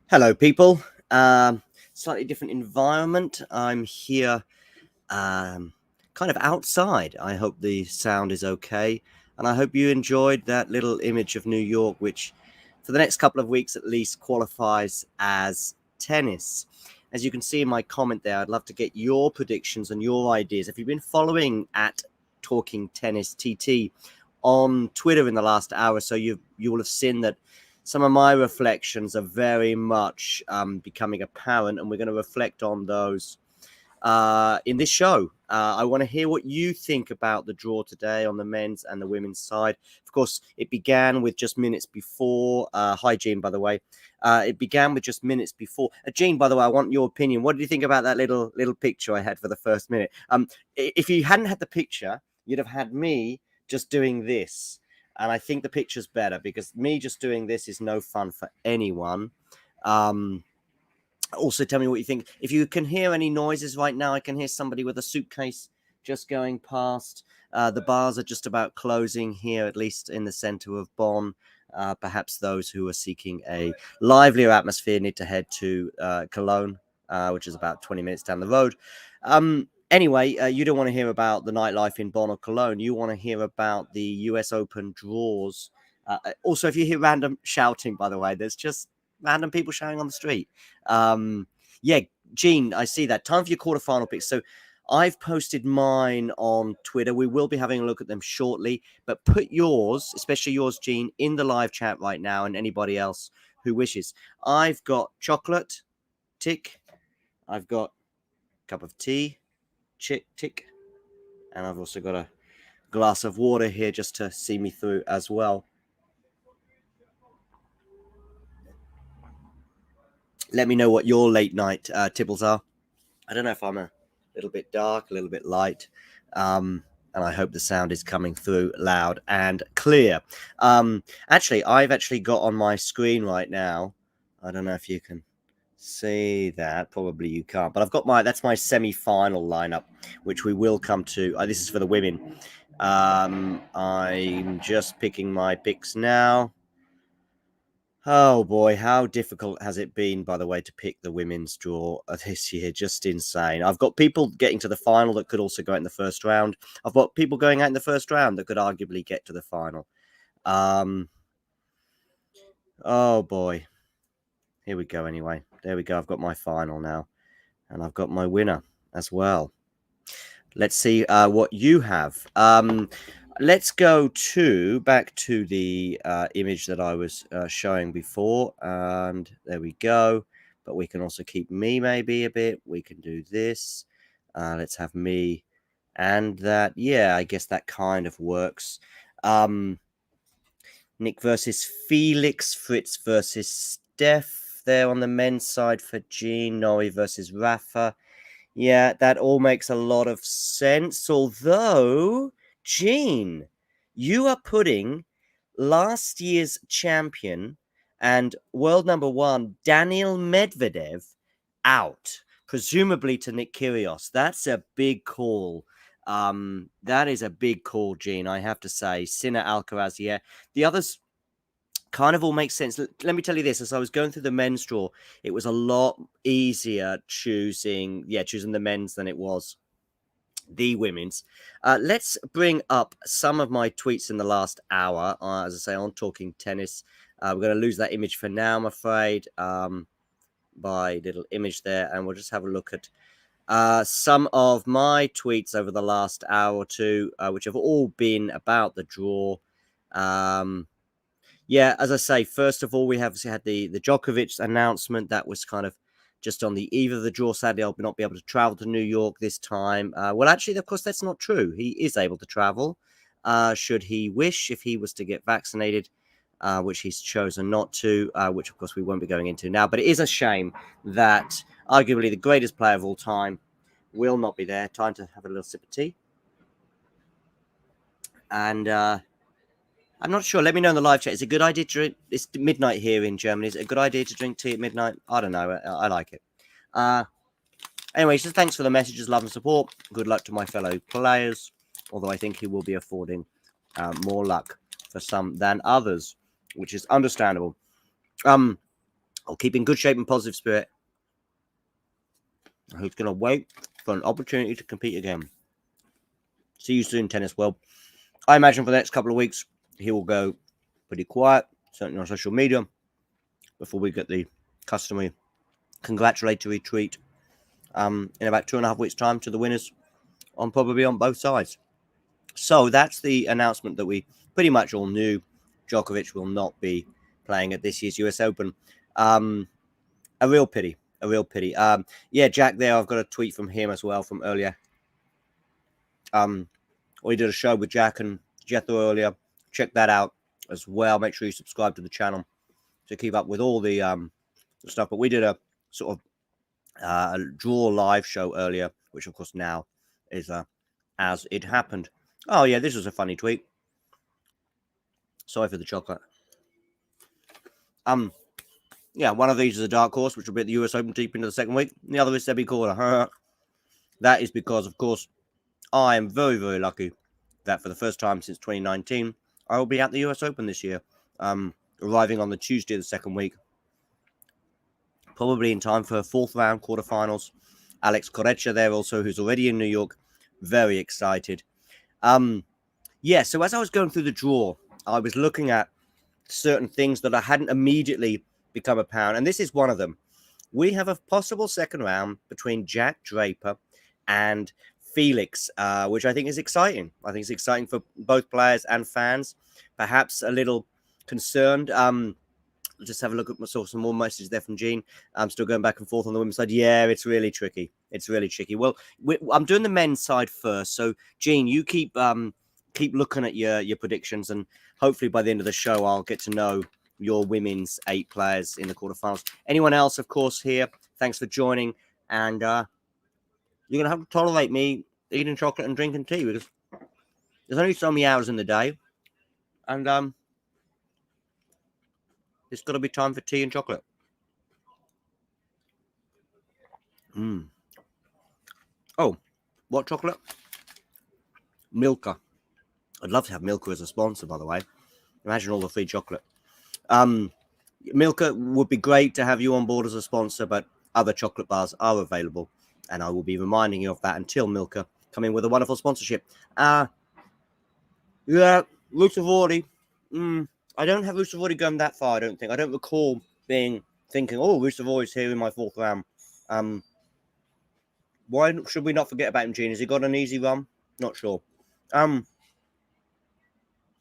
Hello, people. Slightly different environment. I'm here kind of outside. I hope the sound is okay. And I hope you enjoyed that little image of New York, which for the next couple of weeks at least qualifies as tennis. As you can see in my comment there, I'd love to get your predictions and your ideas. If you've been following at Talking Tennis TT on Twitter in the last hour or so, you will have seen that some of my reflections are very much becoming apparent, and we're going to reflect on those in this show. I want to hear what you think about the draw today on the men's and the women's side. Of course, it began with just minutes before. Hi, Jean, by the way. It began with just minutes before. Jean, by the way, I want your opinion. What did you think about that little picture I had for the first minute? If you hadn't had the picture, you'd have had me just doing this. And I think the picture's better because me just doing this is no fun for anyone. Also, tell me what you think. If you can hear any noises right now, I can hear somebody with a suitcase just going past. The bars are just about closing here, at least in the center of Bonn. Perhaps those who are seeking a livelier atmosphere need to head to Cologne, which is about 20 minutes down the road. Anyway, you don't want to hear about the nightlife in Bonn or Cologne. You want to hear about the US Open draws. Also, if you hear random shouting, by the way, there's just random people shouting on the street. Yeah, Gene, I see that. Time for your quarterfinal picks. So I've posted mine on Twitter. We will be having a look at them shortly, but put yours, especially yours, Gene, in the live chat right now, and anybody else who wishes. I've got chocolate, tick. I've got a cup of tea, tick. And I've also got a glass of water here just to see me through as well. Let me know what your late night tipbles are. I don't know if I'm a little bit dark, a little bit light. And I hope the sound is coming through loud and clear. Actually, I've actually got on my screen right now. I don't know if you can see that. Probably you can't. But I've got that's my semi-final lineup, which we will come to. This is for the women. I'm just picking my picks now. Oh boy, how difficult has it been, by the way, to pick the women's draw this year? Just insane. I've got people getting to the final that could also go out in the first round. I've got people going out in the first round that could arguably get to the final. Oh boy. Here we go anyway. There we go. I've got my final now. And I've got my winner as well. Let's see what you have. Let's go back to the image that I was showing before. And there we go. But we can also keep me maybe a bit. We can do this. Let's have me and that. Yeah, I guess that kind of works. Nick versus Felix. Fritz versus Steph there on the men's side for Jean. Nori versus Rafa. Yeah, that all makes a lot of sense. Although, Gene, you are putting last year's champion and world number one, Daniil Medvedev, out, presumably to Nick Kyrgios. That's a big call. That is a big call, Gene, I have to say. Sinner, Alcaraz, yeah. The others kind of all makes sense. Let me tell you this: as I was going through the men's draw, it was a lot easier choosing the men's than it was the women's. Let's bring up some of my tweets in the last hour. As I say, on Talking Tennis. We're going to lose that image for now, I'm afraid. By little image there, and we'll just have a look at some of my tweets over the last hour or two, which have all been about the draw. Yeah, as I say, first of all, we have had the Djokovic announcement that was kind of just on the eve of the draw. Sadly, I'll not be able to travel to New York this time. Well, actually, of course, that's not true. He is able to travel, should he wish, if he was to get vaccinated, which he's chosen not to, which, of course, we won't be going into now. But it is a shame that arguably the greatest player of all time will not be there. Time to have a little sip of tea. And I'm not sure. Let me know in the live chat. Is it a good idea to drink? It's midnight here in Germany. Is it a good idea to drink tea at midnight? I don't know. I like it. Anyway, so thanks for the messages, love and support. Good luck to my fellow players, although I think he will be affording more luck for some than others, which is understandable. I'll keep in good shape and positive spirit. Who's going to wait for an opportunity to compete again. See you soon, tennis world. I imagine for the next couple of weeks, he will go pretty quiet, certainly on social media, before we get the customary congratulatory treat in about 2.5 weeks' time to the winners probably on both sides. So that's the announcement that we pretty much all knew. Djokovic will not be playing at this year's US Open. A real pity. Yeah, Jack there, I've got a tweet from him as well from earlier. We did a show with Jack and Jethro earlier. Check that out as well. Make sure you subscribe to the channel to keep up with all the stuff. But we did a sort of a draw live show earlier, which of course now is as it happened. Oh yeah, this was a funny tweet. Sorry for the chocolate. Yeah, one of these is a dark horse, which will be at the US Open deep into the second week. And the other is Sebi Corda. That is because, of course, I am very, very lucky that for the first time since 2019, I will be at the US Open this year, arriving on the Tuesday of the second week, probably in time for 4th round quarterfinals. Alex Correia there also, who's already in New York. Very excited. Yeah, so as I was going through the draw, I was looking at certain things that I hadn't immediately become apparent, and this is one of them. We have a possible second round between Jack Draper and Felix, which I think is exciting. I think it's exciting for both players and fans. Perhaps a little concerned. Just have a look at some more messages there from Gene. I'm still going back and forth on the women's side. Yeah, it's really tricky. Well, I'm doing the men's side first. So, Gene, you keep looking at your predictions, and hopefully by the end of the show, I'll get to know your women's 8 players in the quarterfinals. Anyone else, of course, here, thanks for joining. And you're going to have to tolerate me eating chocolate and drinking tea, because there's only so many hours in the day. And it's got to be time for tea and chocolate. Oh, what chocolate? Milka. I'd love to have Milka as a sponsor, by the way. Imagine all the free chocolate. Milka would be great to have you on board as a sponsor, but other chocolate bars are available, and I will be reminding you of that until Milka come in with a wonderful sponsorship. Yeah, Rusavordi. I don't have Rusavordi going that far, I don't think. I don't recall thinking, oh, Rusavordi's here in my 4th round. Why should we not forget about him, Gene? Has he got an easy run? Not sure.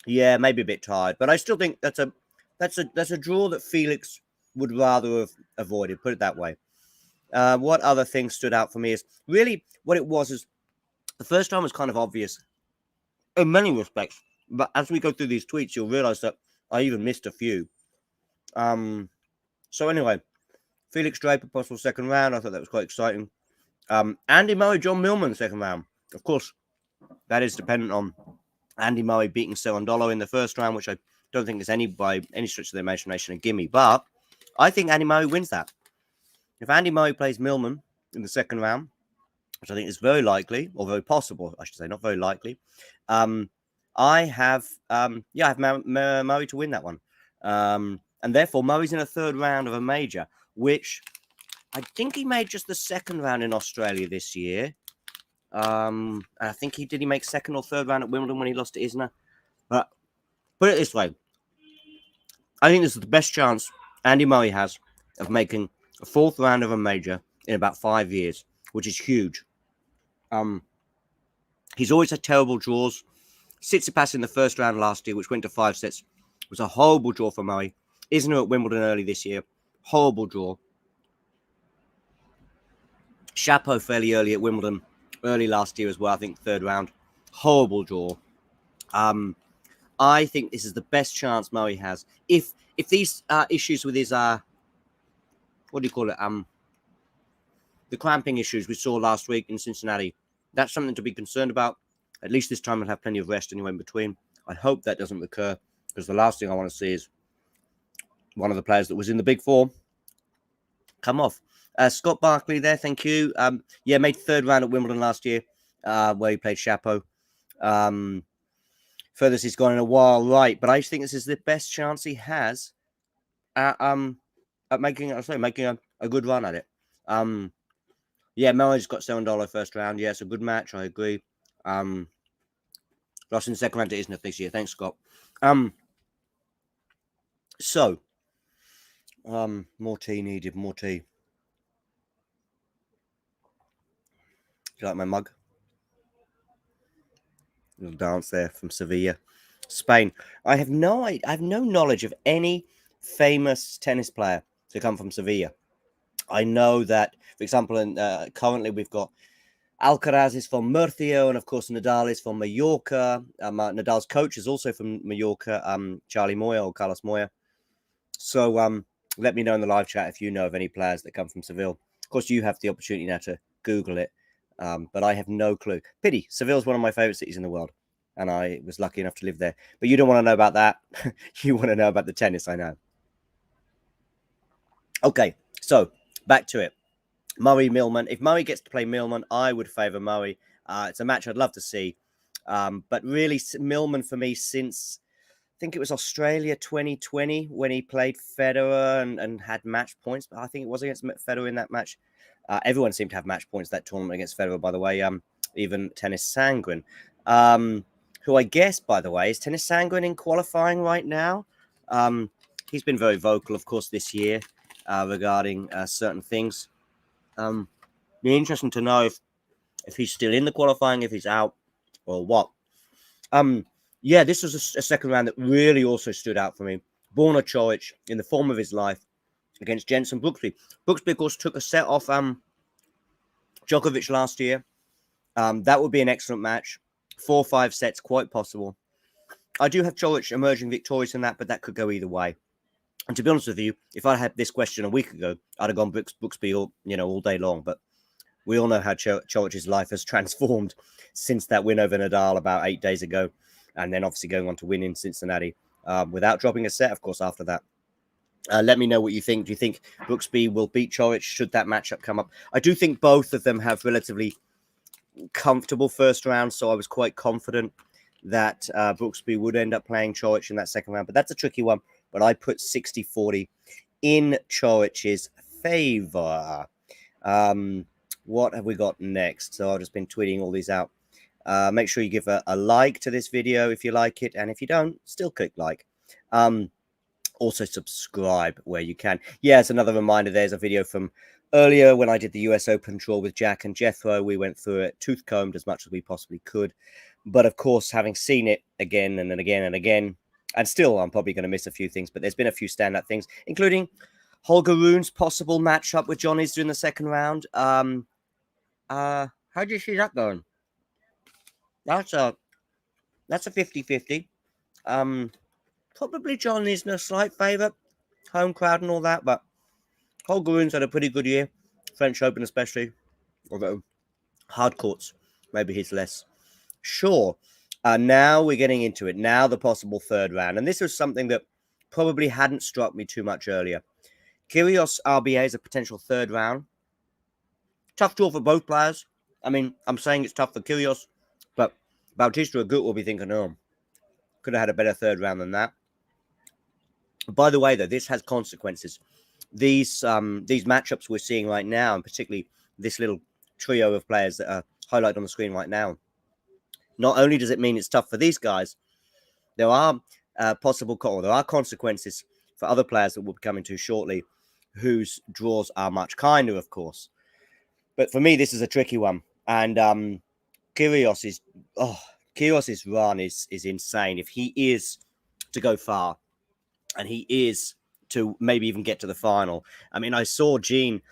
Yeah, maybe a bit tired, but I still think that's a draw that Felix would rather have avoided. Put it that way. What other things stood out for me is really what it was is the first time was kind of obvious in many respects, but as we go through these tweets, you'll realize that I even missed a few. So anyway, Felix Draper possible second round. I thought that was quite exciting. Andy Murray, John Millman second round. Of course, that is dependent on Andy Murray beating Cerundolo in the first round, which I don't think is by any stretch of the imagination a gimme. But I think Andy Murray wins that. If Andy Murray plays Millman in the second round, which I think is very likely, or very possible, I should say, not very likely, I have Murray to win that one. And therefore, Murray's in a 3rd round of a major, which I think he made just the 2nd round in Australia this year. I think he make 2nd or 3rd round at Wimbledon when he lost to Isner. But put it this way, I think this is the best chance Andy Murray has of making a 4th round of a major in about 5 years, which is huge. He's always had terrible draws. Tsitsipas in the first round last year, which went to 5 sets, was a horrible draw for Murray. Isner at Wimbledon early this year, horrible draw. Chapeau fairly early at Wimbledon, early last year as well, I think 3rd round. Horrible draw. I think this is the best chance Murray has. If these issues with his, what do you call it? The cramping issues we saw last week in Cincinnati, that's something to be concerned about. At least this time he'll have plenty of rest anyway in between. I hope that doesn't recur, because the last thing I want to see is one of the players that was in the Big Four come off. Scott Barkley there, thank you. Yeah, made 3rd round at Wimbledon last year, where he played Chapeau. Furthest he's gone in a while, right? But I think this is the best chance he has at at making a good run at it. Yeah, Murray's got $7 first round. Yeah, it's a good match. I agree. Lost in the second round to Isner this year. Thanks, Scott. So, more tea needed. More tea. Do you like my mug? Little dance there from Sevilla, Spain. I have no knowledge of any famous tennis player to come from Sevilla. I know that, for example, currently we've got Alcaraz is from Murcia, and of course Nadal is from Mallorca. Nadal's coach is also from Mallorca, Charlie Moya or Carlos Moya. So let me know in the live chat if you know of any players that come from Seville. Of course, you have the opportunity now to Google it, but I have no clue. Pity, Seville's one of my favorite cities in the world, and I was lucky enough to live there. But you don't want to know about that. You want to know about the tennis, I know. Okay, so back to it. Murray Millman. If Murray gets to play Millman, I would favour Murray. It's a match I'd love to see. But really, Millman for me since I think it was Australia 2020 when he played Federer and had match points. But I think it was against Federer in that match. Everyone seemed to have match points that tournament against Federer, by the way. Even Tennis Sangren, who I guess, by the way, is Tennis Sangren in qualifying right now. He's been very vocal, of course, this year regarding certain things. Be interesting to know if he's still in the qualifying, if he's out, or what. Yeah, this was a second round that really also stood out for me. Borna Coric in the form of his life against Jenson Brooksby. Brooksby, of course, took a set off Djokovic last year. That would be an excellent match. 4-5 sets, quite possible. I do have Coric emerging victorious in that, but that could go either way. And to be honest with you, if I had this question a week ago, I'd have gone Brooksby all day long. But we all know how Coric's life has transformed since that win over Nadal about 8 days ago, and then obviously going on to win in Cincinnati without dropping a set, of course, after that. Let me know what you think. Do you think Brooksby will beat Coric should that matchup come up? I do think both of them have relatively comfortable first rounds, so I was quite confident that Brooksby would end up playing Coric in that second round. But that's a tricky one. But I put 60-40 in Coric's favor. What have we got next? So I've just been tweeting all these out. Make sure you give a like to this video if you like it. And if you don't, still click like. Also subscribe where you can. Yeah, it's another reminder. There's a video from earlier when I did the US Open draw with Jack and Jethro. We went through it tooth-combed as much as we possibly could. But of course, having seen it again and then again and again, and still I'm probably going to miss a few things, but there's been a few standout things, including Holger Rune's possible matchup with John Isner in the second round. How do you see that going? That's a 50-50. Probably John Isner a slight favourite, home crowd and all that, but Holger Rune's had a pretty good year, French Open especially, although hard courts, maybe he's less sure. Now we're getting into it. Now the possible third round, and this was something that probably hadn't struck me too much earlier. Kyrgios RBA is a potential third round. Tough draw for both players. I mean, I'm saying it's tough for Kyrgios, but Bautista Agut will be thinking, oh, could have had a better third round than that. By the way, though, this has consequences. These matchups we're seeing right now, and particularly this little trio of players that are highlighted on the screen right now, not only does it mean it's tough for these guys, there are there are consequences for other players that we'll be coming to shortly, whose draws are much kinder, of course. But for me, this is a tricky one, and Kyrgios's run is insane. If he is to go far, and he is to maybe even get to the final. I mean, I saw Gene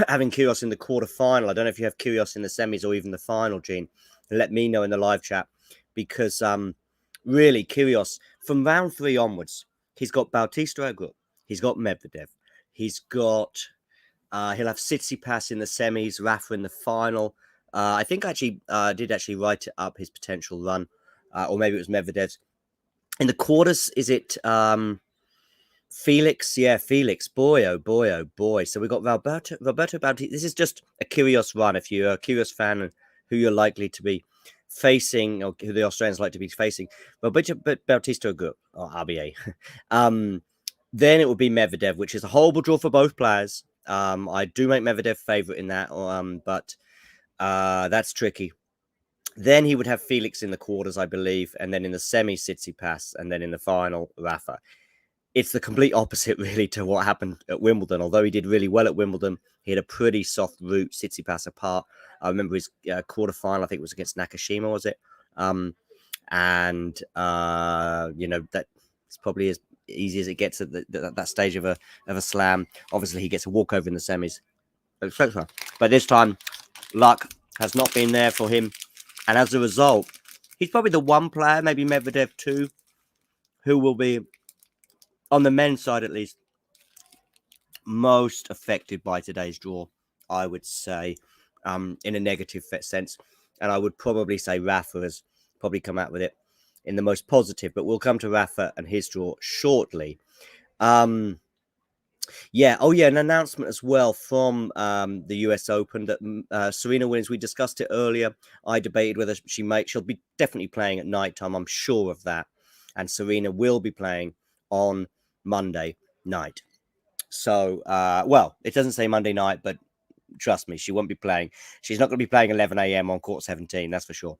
having Kyrgios in the quarterfinal. I don't know if you have Kyrgios in the semis or even the final, Gene. Let me know in the live chat, because really Kyrgios from round 3 onwards, he's got Bautista Agut, he's got Medvedev, he's got he'll have Tsitsipas in the semis, Rafa in the final. I think I did actually write up his potential run, or maybe it was Medvedev's. In the quarters, is it Felix? Yeah, Felix. Boy, oh boy, oh boy. So we got Roberto Bautista. This is just a Kyrgios run. If you're a Kyrgios fan and who you're likely to be facing, or who the Australians like to be facing, Roberto Bautista Agut, or RBA. Then it would be Medvedev, which is a horrible draw for both players. I do make Medvedev favorite in that, but that's tricky. Then he would have Felix in the quarters, I believe, and then in the semi, Tsitsipas, and then in the final, Rafa. It's the complete opposite, really, to what happened at Wimbledon. Although he did really well at Wimbledon, he had a pretty soft route, Tsitsipas apart. I remember his quarterfinal, I think it was against Nakashima, was it? And that's probably as easy as it gets at that stage of a slam. Obviously, he gets a walkover in the semis, etc. But this time, luck has not been there for him. And as a result, he's probably the one player, maybe Medvedev too, who will be, on the men's side at least, most affected by today's draw, I would say, in a negative sense. And I would probably say Rafa has probably come out with it in the most positive. But we'll come to Rafa and his draw shortly. An announcement as well from the US Open that Serena Williams, we discussed it earlier. I debated whether she'll be definitely playing at nighttime. I'm sure of that. And Serena will be playing on Monday night. So, it doesn't say Monday night, but trust me, she won't be playing. She's not going to be playing 11 a.m. on court 17, that's for sure.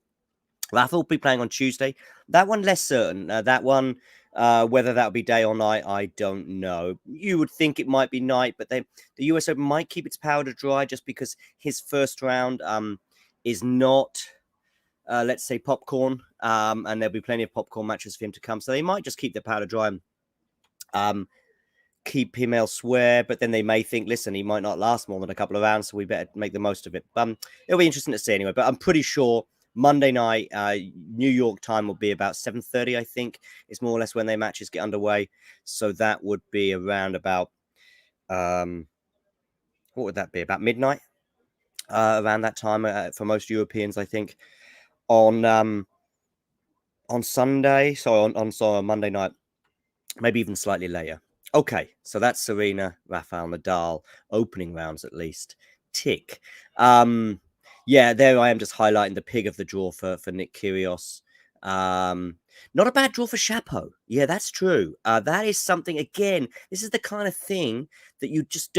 Rafa will be playing on Tuesday. That one less certain. That one, whether that'll be day or night, I don't know. You would think it might be night, but the US Open might keep its powder dry just because his first round is not, let's say, popcorn, and there'll be plenty of popcorn matches for him to come. So they might just keep their powder dry and keep him elsewhere, but then they may think, listen, he might not last more than a couple of rounds, so we better make the most of it. It'll be interesting to see anyway, but I'm pretty sure Monday night, New York time will be about 7:30, I think, is more or less when their matches get underway. So that would be around about, what would that be? About midnight, around that time for most Europeans, I think, on Sunday. So on Monday night, maybe even slightly later. Okay, so that's Serena, Rafael Nadal, opening rounds at least. Tick. There I am just highlighting the pig of the draw for Nick Kyrgios. Not a bad draw for Shapo. Yeah, that's true. That is something, again, this is the kind of thing that you just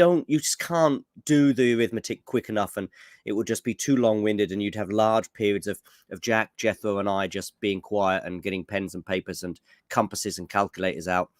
can't do the arithmetic quick enough, and it would just be too long-winded, and you'd have large periods of Jack, Jethro, and I just being quiet and getting pens and papers and compasses and calculators out.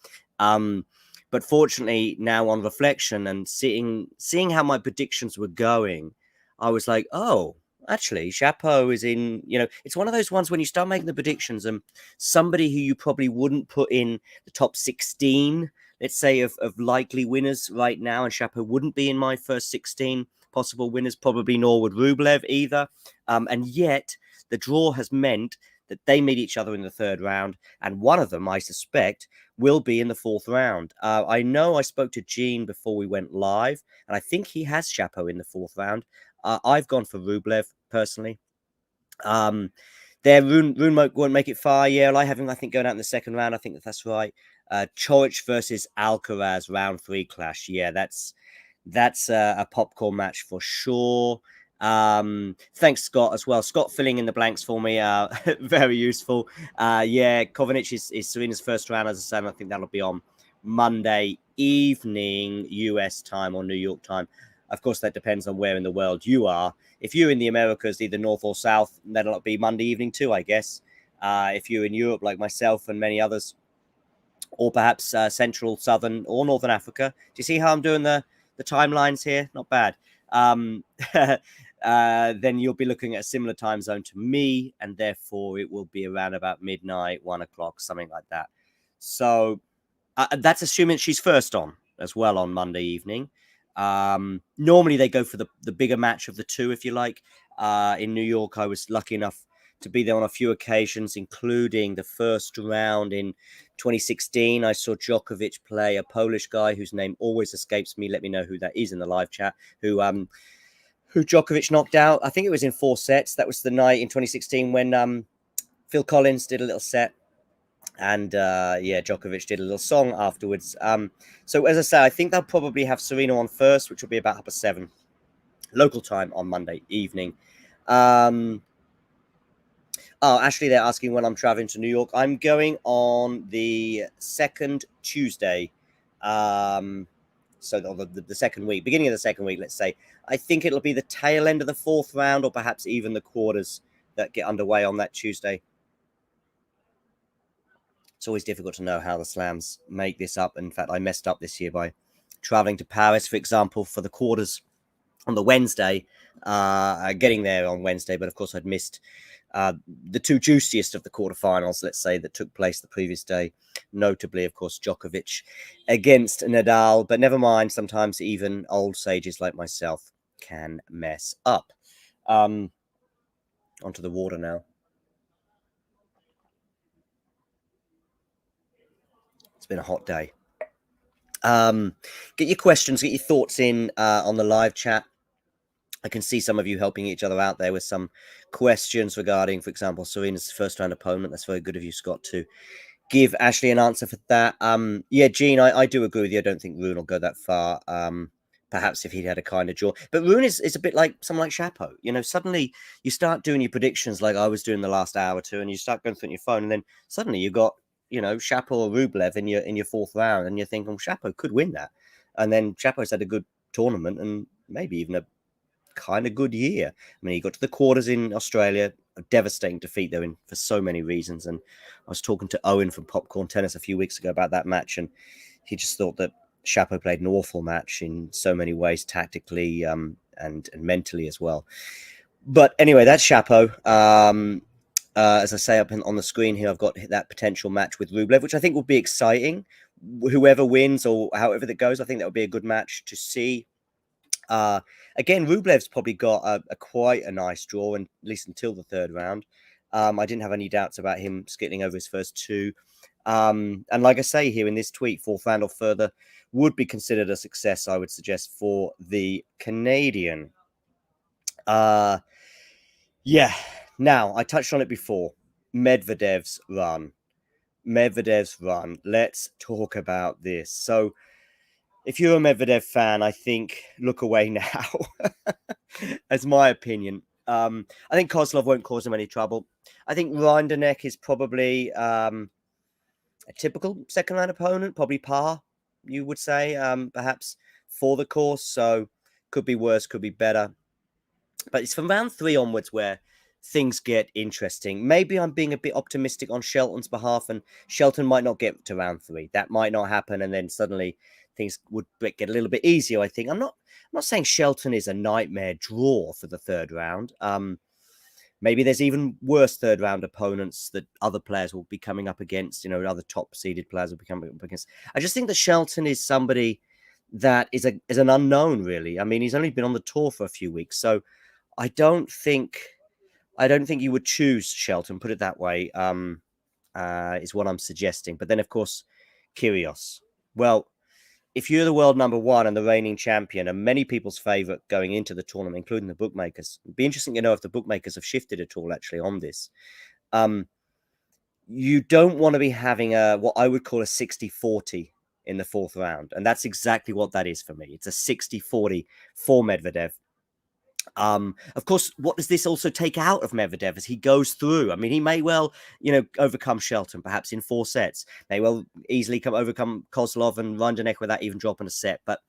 But fortunately, now on reflection and seeing how my predictions were going, I was like, oh, actually, Chapeau is in, it's one of those ones when you start making the predictions and somebody who you probably wouldn't put in the top 16, let's say, of likely winners right now, and Chapeau wouldn't be in my first 16 possible winners, probably nor would Rublev either. And yet the draw has meant that they meet each other in the third round, and one of them, I suspect, will be in the fourth round. I know I spoke to Gene before we went live, and I think he has Chapeau in the fourth round. I've gone for Rublev, personally. Rune won't make it far. Yeah, I have him, I think, going out in the second round. I think that's right. Coric versus Alcaraz, round 3 clash. Yeah, that's a popcorn match for sure. Thanks, Scott, as well. Scott filling in the blanks for me. Very useful. Kovanic is Serena's first round, as I said. I think that'll be on Monday evening, US time or New York time. Of course, that depends on where in the world you are. If you're in the Americas, either north or south, that'll be Monday evening too, I guess. If you're in Europe, like myself and many others, or perhaps Central, Southern, or Northern Africa. Do you see how I'm doing the timelines here? Not bad. Then you'll be looking at a similar time zone to me, and therefore it will be around about midnight, 1 o'clock, something like that. So that's assuming she's first on as well on Monday evening. Normally they go for the bigger match of the two, if you like. In New York, I was lucky enough to be there on a few occasions, including the first round in 2016. I saw Djokovic play a Polish guy whose name always escapes me. Let me know who that is in the live chat. Who Djokovic knocked out. I think it was in 4 sets. That was the night in 2016 when Phil Collins did a little set. And Djokovic did a little song afterwards. So as I say, I think they'll probably have Serena on first, which will be about 7:30 local time on Monday evening. Actually, they're asking when I'm traveling to New York. I'm going on the second Tuesday So the second week, beginning of the second week, let's say. I think it'll be the tail end of the fourth round, or perhaps even the quarters that get underway on that Tuesday. It's always difficult to know how the slams make this up. In fact, I messed up this year by traveling to Paris, for example, for the quarters on the Wednesday, getting there on Wednesday. But of course, I'd missed the two juiciest of the quarterfinals, let's say, that took place the previous day. Notably, of course, Djokovic against Nadal. But never mind, sometimes even old sages like myself can mess up. Onto the water now. It's been a hot day. Get your questions, get your thoughts in on the live chat. I can see some of you helping each other out there with some questions regarding, for example, Serena's first round opponent. That's very good of you, Scott, to give Ashley an answer for that. Yeah, Gene, I do agree with you. I don't think Rune will go that far. Perhaps if he'd had a kinder draw. But Rune is a bit like someone like Chapo. You know, suddenly you start doing your predictions like I was doing the last hour or two, and you start going through your phone, and then suddenly you've got, you know, Chapo or Rublev in your fourth round, and you're thinking, well, Chapo could win that. And then Chapo's had a good tournament and maybe even a kind of good year. I mean, he got to the quarters in Australia, a devastating defeat though, for so many reasons. And I was talking to Owen from Popcorn Tennis a few weeks ago about that match, and he just thought that Chapo played an awful match in so many ways, tactically and mentally as well. But anyway, that's Chapo. As I say up on the screen here, I've got that potential match with Rublev, which I think will be exciting. Whoever wins or however that goes, I think that would be a good match to see. Again, Rublev's probably got quite a nice draw, and at least until the third round. I didn't have any doubts about him skipping over his first two. And like I say here in this tweet, fourth round or further would be considered a success, I would suggest, for the Canadian. Yeah. Now, I touched on it before. Medvedev's run. Let's talk about this. So, if you're a Medvedev fan, I think look away now. As my opinion. I think Kozlov won't cause him any trouble. I think Rinderknech is probably a typical second round opponent, probably par, you would say, perhaps for the course. So could be worse, could be better. But it's from round 3 onwards where things get interesting. Maybe I'm being a bit optimistic on Shelton's behalf, and Shelton might not get to round 3. That might not happen, and then suddenly things would get a little bit easier, I think. I'm not saying Shelton is a nightmare draw for the third round. Maybe there's even worse third round opponents that other players will be coming up against, you know, other top seeded players will be coming up against. I just think that Shelton is somebody that is an unknown, really. I mean, he's only been on the tour for a few weeks, so I don't think you would choose Shelton, put it that way, is what I'm suggesting. But then, of course, Kyrgios. Well, if you're the world number 1 and the reigning champion and many people's favourite going into the tournament, including the bookmakers, it'd be interesting to know if the bookmakers have shifted at all, actually, on this. You don't want to be having what I would call a 60-40 in the fourth round. And that's exactly what that is for me. It's a 60-40 for Medvedev. Of course, what does this also take out of Medvedev as he goes through? I mean, he may well, you know, overcome Shelton, perhaps in 4 sets. May well easily overcome Kozlov and Rinderknech without even dropping a set. But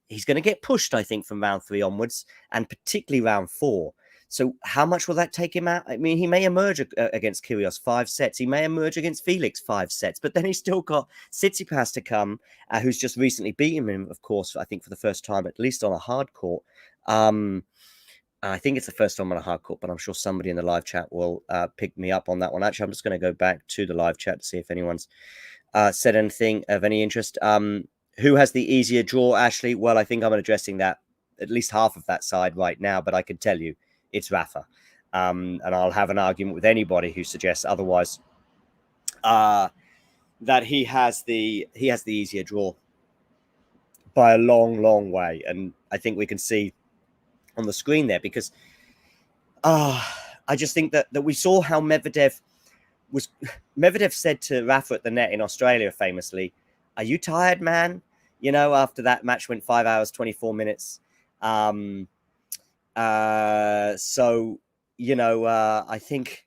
he's going to get pushed, I think, from round 3 onwards, and particularly round 4. So how much will that take him out? I mean, he may emerge against Kyrgios 5 sets. He may emerge against Felix 5 sets. But then he's still got Tsitsipas to come, who's just recently beaten him, of course, I think for the first time, at least on a hard court. I think it's the first time on a hard court, but I'm sure somebody in the live chat will pick me up on that one. Actually, I'm just going to go back to the live chat to see if anyone's said anything of any interest. Who has the easier draw, Ashley? Well, I think I'm addressing that, at least half of that side right now, but I can tell you it's Rafa. And I'll have an argument with anybody who suggests otherwise, that he has the easier draw by a long, long way. And I think we can see on the screen there, because I just think that we saw how Medvedev said to Rafa at the net in Australia famously, "Are you tired, man?" You know, after that match went 5 hours 24 minutes. So you know, I think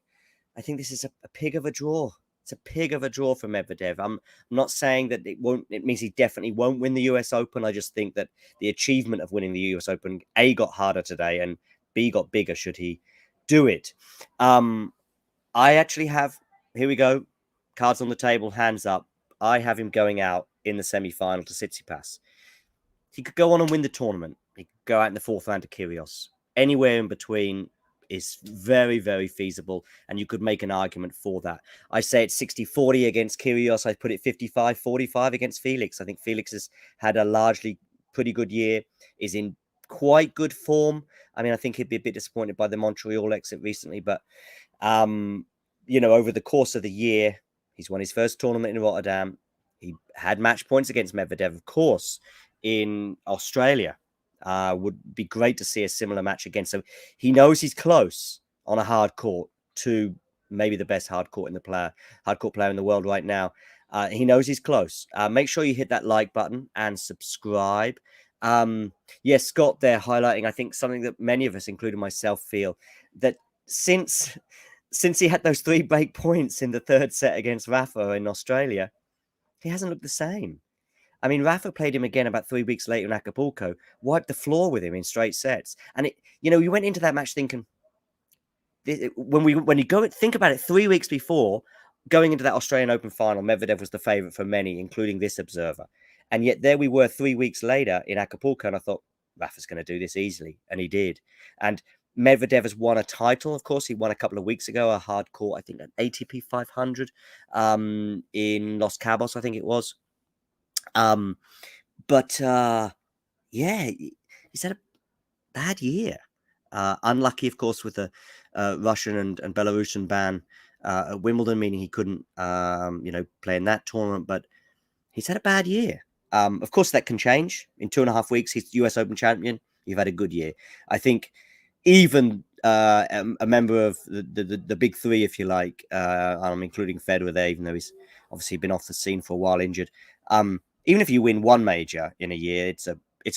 this is a pig of a draw. It's it's a pig of a draw for Medvedev. I'm not saying that it means he definitely won't win the US Open. I just think that the achievement of winning the US Open, A, got harder today, and B, got bigger should he do it. I actually have, here we go, cards on the table, hands up. I have him going out in the semi-final to Tsitsipas. He could go on and win the tournament. He could go out in the fourth round to Kyrgios. Anywhere in between is very, very feasible, and you could make an argument for that. I say it's 60-40 against Kyrgios. I put it 55-45 against Felix. I think Felix has had a largely pretty good year, is in quite good form. I mean, I think he'd be a bit disappointed by the Montreal exit recently, but over the course of the year, he's won his first tournament in Rotterdam. He had match points against Medvedev, of course, in Australia. Would be great to see a similar match again. So he knows he's close on a hard court to maybe the best hard court player in the world right now. He knows he's close. Make sure you hit that like button and subscribe. Yes, Scott there highlighting, I think, something that many of us, including myself, feel that since he had those 3 break points in the third set against Rafa in Australia, he hasn't looked the same. I mean, Rafa played him again about 3 weeks later in Acapulco, wiped the floor with him in straight sets. And you went into that match thinking, when you go and think about it, 3 weeks before going into that Australian Open final, Medvedev was the favorite for many, including this observer. And yet there we were 3 weeks later in Acapulco, and I thought, Rafa's going to do this easily. And he did. And Medvedev has won a title, of course. He won a couple of weeks ago, a hard court, I think an ATP 500 in Los Cabos, I think it was. He's had a bad year. Unlucky, of course, with the Russian and Belarusian ban at Wimbledon, meaning he couldn't, play in that tournament. But he's had a bad year. Of course, that can change. In 2.5 weeks, he's US Open champion. You've had a good year. I think even a member of the big three, if you like, I'm including Federer there, even though he's obviously been off the scene for a while, injured. Even if you win 1 major in a year, it's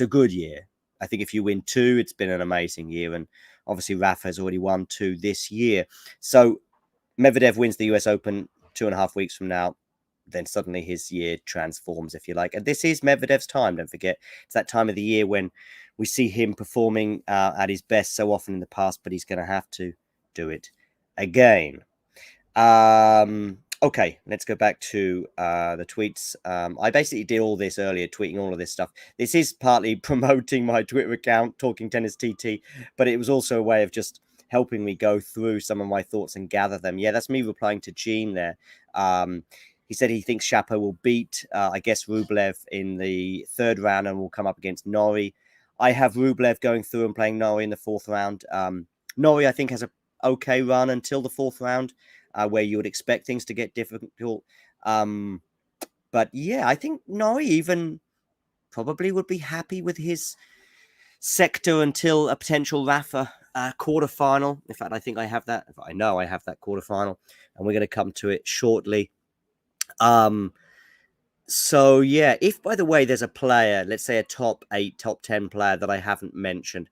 a good year. I think if you win 2, it's been an amazing year. And obviously, Rafa has already won 2 this year. So Medvedev wins the US Open 2.5 weeks from now. Then suddenly his year transforms, if you like. And this is Medvedev's time, don't forget. It's that time of the year when we see him performing at his best so often in the past, but he's going to have to do it again. Okay, let's go back to the tweets. I basically did all this earlier, tweeting all of this stuff. This is partly promoting my Twitter account, Talking Tennis TT, but it was also a way of just helping me go through some of my thoughts and gather them. Yeah, that's me replying to Gene there. He said he thinks Shapo will beat, I guess, Rublev in the 3rd round and will come up against Norrie. I have Rublev going through and playing Norrie in the 4th round. Norrie, I think, has a okay run until the 4th round, where you would expect things to get difficult. But yeah, I think Norrie even probably would be happy with his sector until a potential Rafa quarterfinal. In fact, I think I have that. I know I have that quarterfinal, and we're going to come to it shortly. So yeah, if by the way there's a player, let's say a top 8, top 10 player that I haven't mentioned,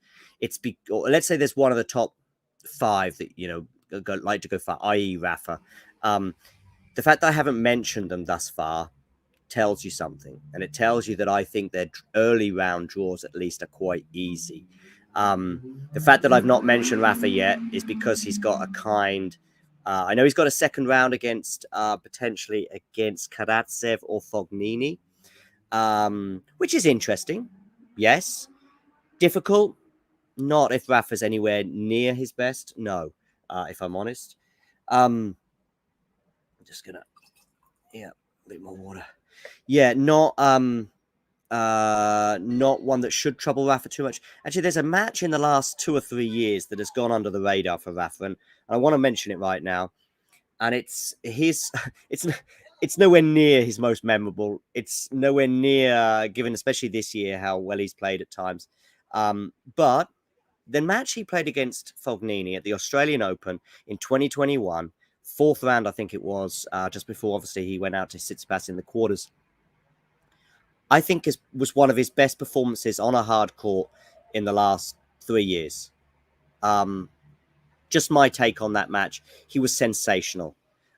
or let's say there's one of the top 5 that like to go for, i.e. Rafa. The fact that I haven't mentioned them thus far tells you something, and it tells you that I think their early round draws at least are quite easy. The fact that I've not mentioned Rafa yet is because he's got a kind. I know he's got a 2nd round against potentially against Karatsev or Fognini, which is interesting. Yes, difficult. Not if Rafa's anywhere near his best. No, if I'm honest. I'm just gonna, a bit more water. Yeah, not one that should trouble Rafa too much. Actually, there's a match in the last 2 or 3 years that has gone under the radar for Rafa, and I want to mention it right now. And it's nowhere near his most memorable. It's nowhere near, given especially this year how well he's played at times. But the match he played against Fognini at the Australian Open in 2021, 4th round, I think it was, just before obviously he went out to Tsitsipas in the quarters, I think was one of his best performances on a hard court in the last 3 years. Just my take on that match. He was sensational.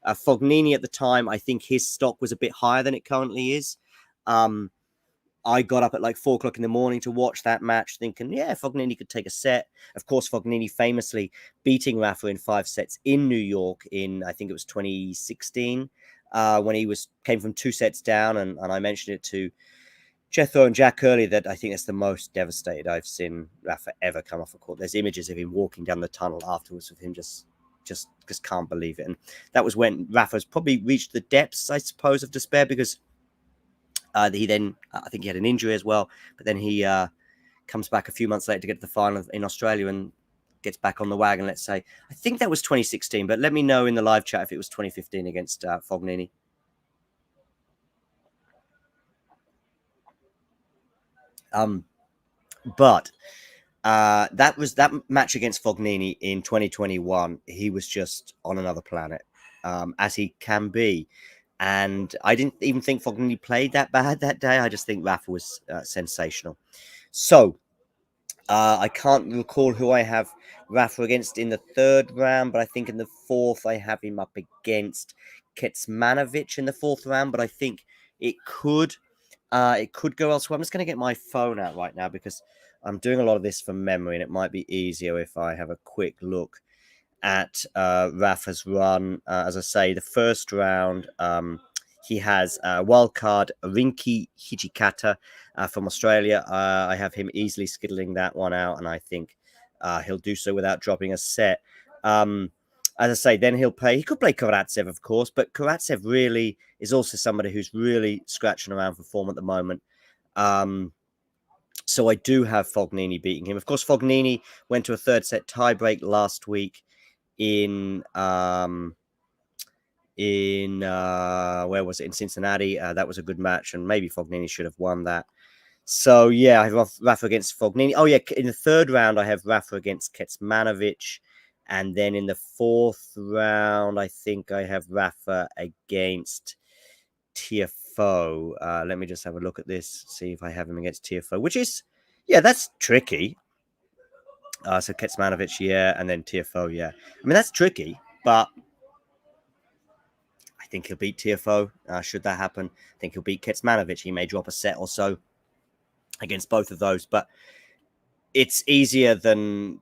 Fognini at the time, I think his stock was a bit higher than it currently is. I got up at like 4 o'clock in the morning to watch that match, thinking, yeah, Fognini could take a set. Of course, Fognini famously beating Rafa in 5 sets in New York in, I think it was 2016, when he came from 2 sets down. And I mentioned it to Jethro and Jack earlier that I think that's the most devastated I've seen Rafa ever come off a court. There's images of him walking down the tunnel afterwards of him just can't believe it. And that was when Rafa's probably reached the depths, I suppose, of despair, because he then, I think he had an injury as well, but then he comes back a few months later to get to the final in Australia and gets back on the wagon, let's say. I think that was 2016, but let me know in the live chat if it was 2015 against Fognini. But that match against Fognini in 2021, he was just on another planet, as he can be. And I didn't even think Fognini played that bad that day. I just think Rafa was sensational. So I can't recall who I have Rafa against in the third round, but I think in the fourth I have him up against Kecmanovic in the fourth round. But I think it could go elsewhere. I'm just going to get my phone out right now because I'm doing a lot of this from memory, and it might be easier if I have a quick look at Rafa's run. As I say, the first round, he has wildcard Rinki Hijikata from Australia. I have him easily skittling that one out, and I think he'll do so without dropping a set. As I say, then he could play Karatsev, of course, but Karatsev really is also somebody who's really scratching around for form at the moment. So I do have Fognini beating him. Of course, Fognini went to a third set tiebreak last week in where was it, in Cincinnati. That was a good match, and maybe Fognini should have won that. So yeah, I have Rafa against Fognini. Oh yeah, in the third round I have Rafa against Kecmanovic, and then in the fourth round I think I have Rafa against Tiafoe. Let me just have a look at this, see if I have him against Tiafoe, which is, yeah, that's tricky. So Kecmanovic, yeah, and then Tiafoe, yeah. I mean, that's tricky, but I think he'll beat Tiafoe. Should that happen, I think he'll beat Kecmanovic. He may drop a set or so against both of those, but it's easier than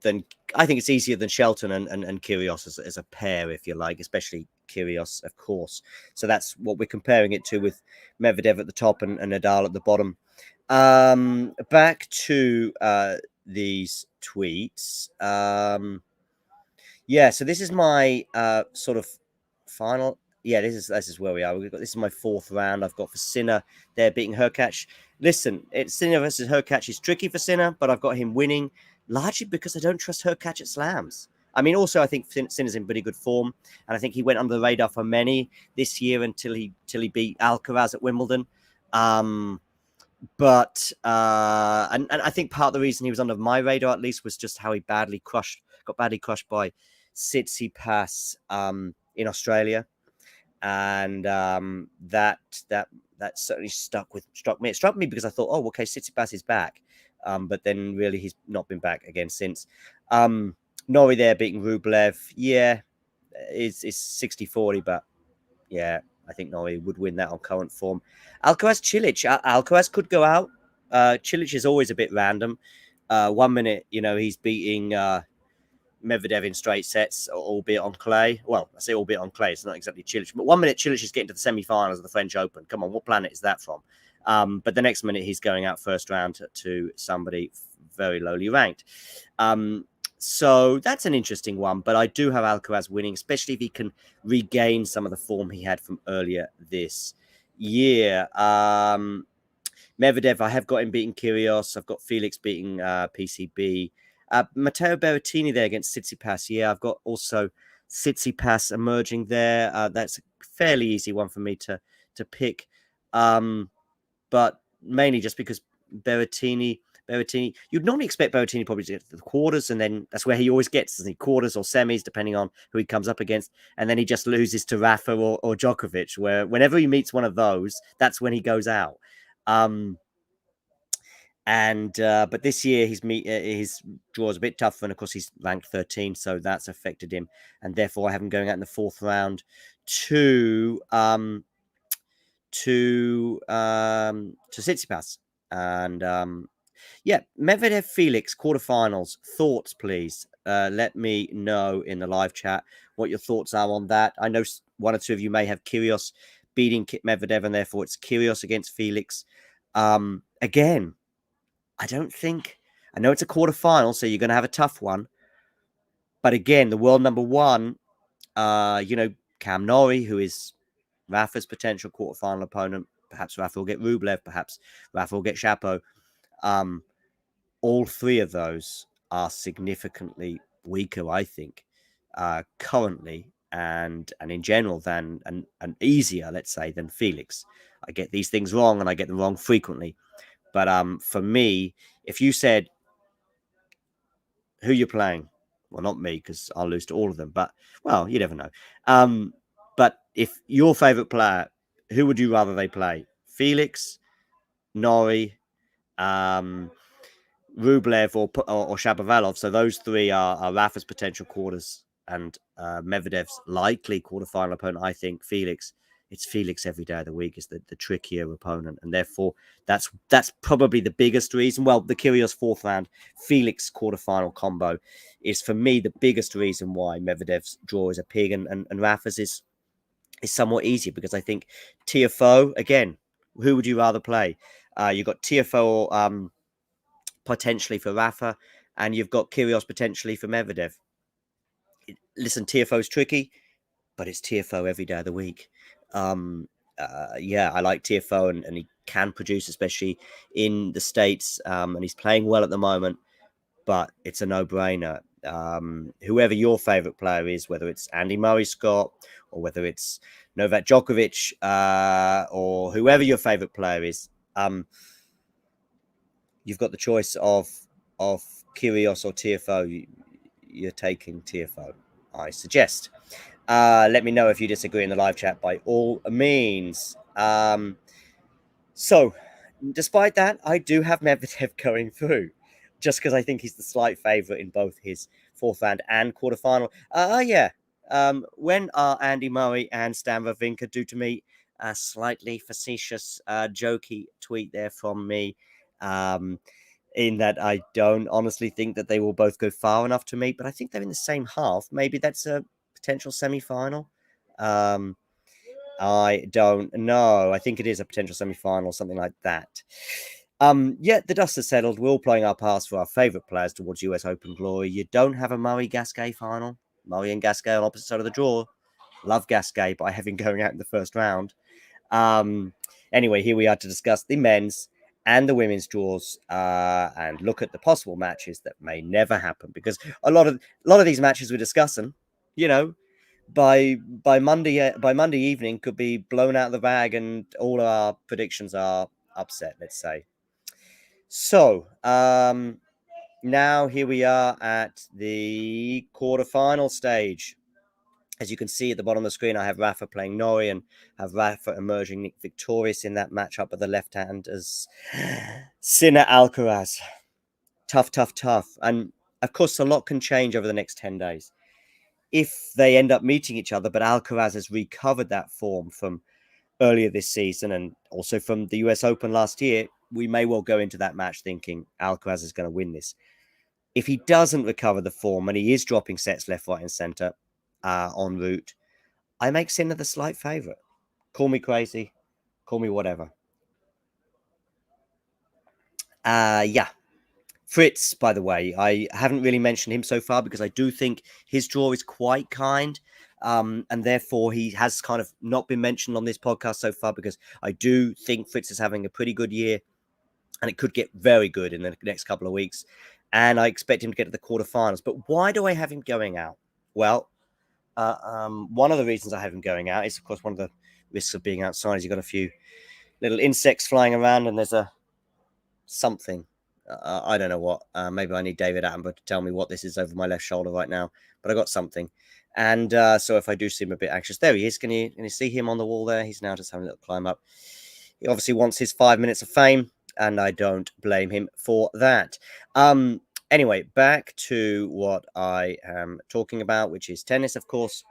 I think it's easier than Shelton and Kyrgios as a pair, if you like, especially Kyrgios, of course. So that's what we're comparing it to, with Medvedev at the top and Nadal at the bottom. Back to these tweets. Yeah, so this is my sort of final. Yeah, this is where we are. This is my fourth round. I've got for Sinner there beating Hurkacz. Listen, it's Sinner versus Hurkacz is tricky for Sinner, but I've got him winning largely because I don't trust Hurkacz at slams. I mean, also I think Sinner's in pretty good form, and I think he went under the radar for many this year until he beat Alcaraz at Wimbledon. But I think part of the reason he was under my radar, at least, was just how he got badly crushed by Tsitsipas in Australia, and that certainly struck me. It struck me because I thought, oh, okay, Tsitsipas is back, but then really he's not been back again since. Norrie there beating Rublev, yeah, it's 60-40, but yeah, I think Norrie would win that on current form. Alcaraz Cilic, Alcaraz could go out. Cilic is always a bit random. 1 minute, he's beating Medvedev in straight sets, albeit on clay. Well, I say albeit on clay. It's not exactly Cilic. But 1 minute, Cilic is getting to the semi-finals of the French Open. Come on, what planet is that from? But the next minute, he's going out first round to somebody very lowly ranked. So that's an interesting one. But I do have Alcaraz winning, especially if he can regain some of the form he had from earlier this year. Medvedev, I have got him beating Kyrgios. I've got Felix beating PCB. Matteo Berrettini there against Tsitsipas. Yeah, I've got also Tsitsipas emerging there. That's a fairly easy one for me to pick. But mainly just because Berrettini, you'd normally expect Berrettini probably to get to the quarters, and then that's where he always gets, the quarters or semis, depending on who he comes up against. And then he just loses to Rafa or Djokovic, where whenever he meets one of those, that's when he goes out. And but this year his draw is a bit tougher, and of course he's ranked 13, so that's affected him, and therefore I have him going out in the fourth round to Tsitsipas. And yeah, Medvedev Felix quarterfinals. Thoughts, please. Let me know in the live chat what your thoughts are on that. I know one or two of you may have Kyrgios beating Medvedev, and therefore it's Kyrgios against Felix. Again, I don't think. I know it's a quarterfinal, so you're going to have a tough one. But again, the world number one, Cam Norrie, who is Rafa's potential quarterfinal opponent. Perhaps Rafa will get Rublev. Perhaps Rafa will get Shapo. All three of those are significantly weaker, I think, currently and in general than and easier, let's say, than Felix. I get these things wrong, and I get them wrong frequently. But for me, if you said who you're playing, well, not me, because I'll lose to all of them. But well, you never know. But if your favorite player, who would you rather they play? Felix, Norrie, Rublev, or Shapovalov. So those three are Rafa's potential quarters and Medvedev's likely quarterfinal opponent. I think Felix. It's Felix every day of the week is the trickier opponent, and therefore that's probably the biggest reason. Well, the Kyrgios fourth round, Felix quarterfinal combo is for me the biggest reason why Medvedev's draw is a pig and Rafa's is somewhat easier, because I think TFO again. Who would you rather play? You've got TFO potentially for Rafa, and you've got Kyrgios potentially for Medvedev. Listen, TFO's tricky, but it's TFO every day of the week. Yeah, I like TFO, and he can produce, especially in the States, and he's playing well at the moment, but it's a no-brainer. Whoever your favorite player is, whether it's Andy Murray Scott, or whether it's Novak Djokovic, or whoever your favorite player is, you've got the choice of Kyrgios or TFO. You're taking TFO, I suggest. Let me know if you disagree in the live chat by all means. So, despite that, I do have Medvedev going through, just because I think he's the slight favourite in both his fourth round and quarterfinal. Yeah. When are Andy Murray and Stan Wawrinka due to meet? A slightly facetious, jokey tweet there from me. In that I don't honestly think that they will both go far enough to meet, but I think they're in the same half. Maybe that's a potential semi-final. I don't know. I think it is a potential semi-final, something like that. Yeah, the dust has settled. We're all playing our parts for our favourite players towards US Open glory. You don't have a Murray-Gasquet final. Murray and Gasquet on opposite side of the draw. Love Gasquet, but I have him going out in the first round. Anyway, here we are to discuss the men's and the women's draws, and look at the possible matches that may never happen, because a lot of these matches we're discussing, by Monday evening could be blown out of the bag, and all of our predictions are upset, let's say. So now here we are at the quarterfinal stage. As you can see at the bottom of the screen, I have Rafa playing Norrie, and have Rafa emerging victorious in that matchup at the left hand as Sinner Alcaraz. Tough. And of course, a lot can change over the next 10 days. If they end up meeting each other, but Alcaraz has recovered that form from earlier this season and also from the US Open last year, we may well go into that match thinking Alcaraz is going to win this. If he doesn't recover the form and he is dropping sets left, right, and centre en route, I make Sinner the slight favourite. Call me crazy, call me whatever. Yeah. Fritz, by the way, I haven't really mentioned him so far because I do think his draw is quite kind. And therefore he has kind of not been mentioned on this podcast so far, because I do think Fritz is having a pretty good year, and it could get very good in the next couple of weeks. And I expect him to get to the quarterfinals. But why do I have him going out? Well, one of the reasons I have him going out is, of course, one of the risks of being outside is you've got a few little insects flying around, and there's something. I don't know what. Maybe I need David Attenborough to tell me what this is over my left shoulder right now. But I got something. And so if I do seem a bit anxious, there he is. Can you see him on the wall there? He's now just having a little climb up. He obviously wants his 5 minutes of fame. and I don't blame him for that. Anyway, back to what I am talking about, which is tennis, of course.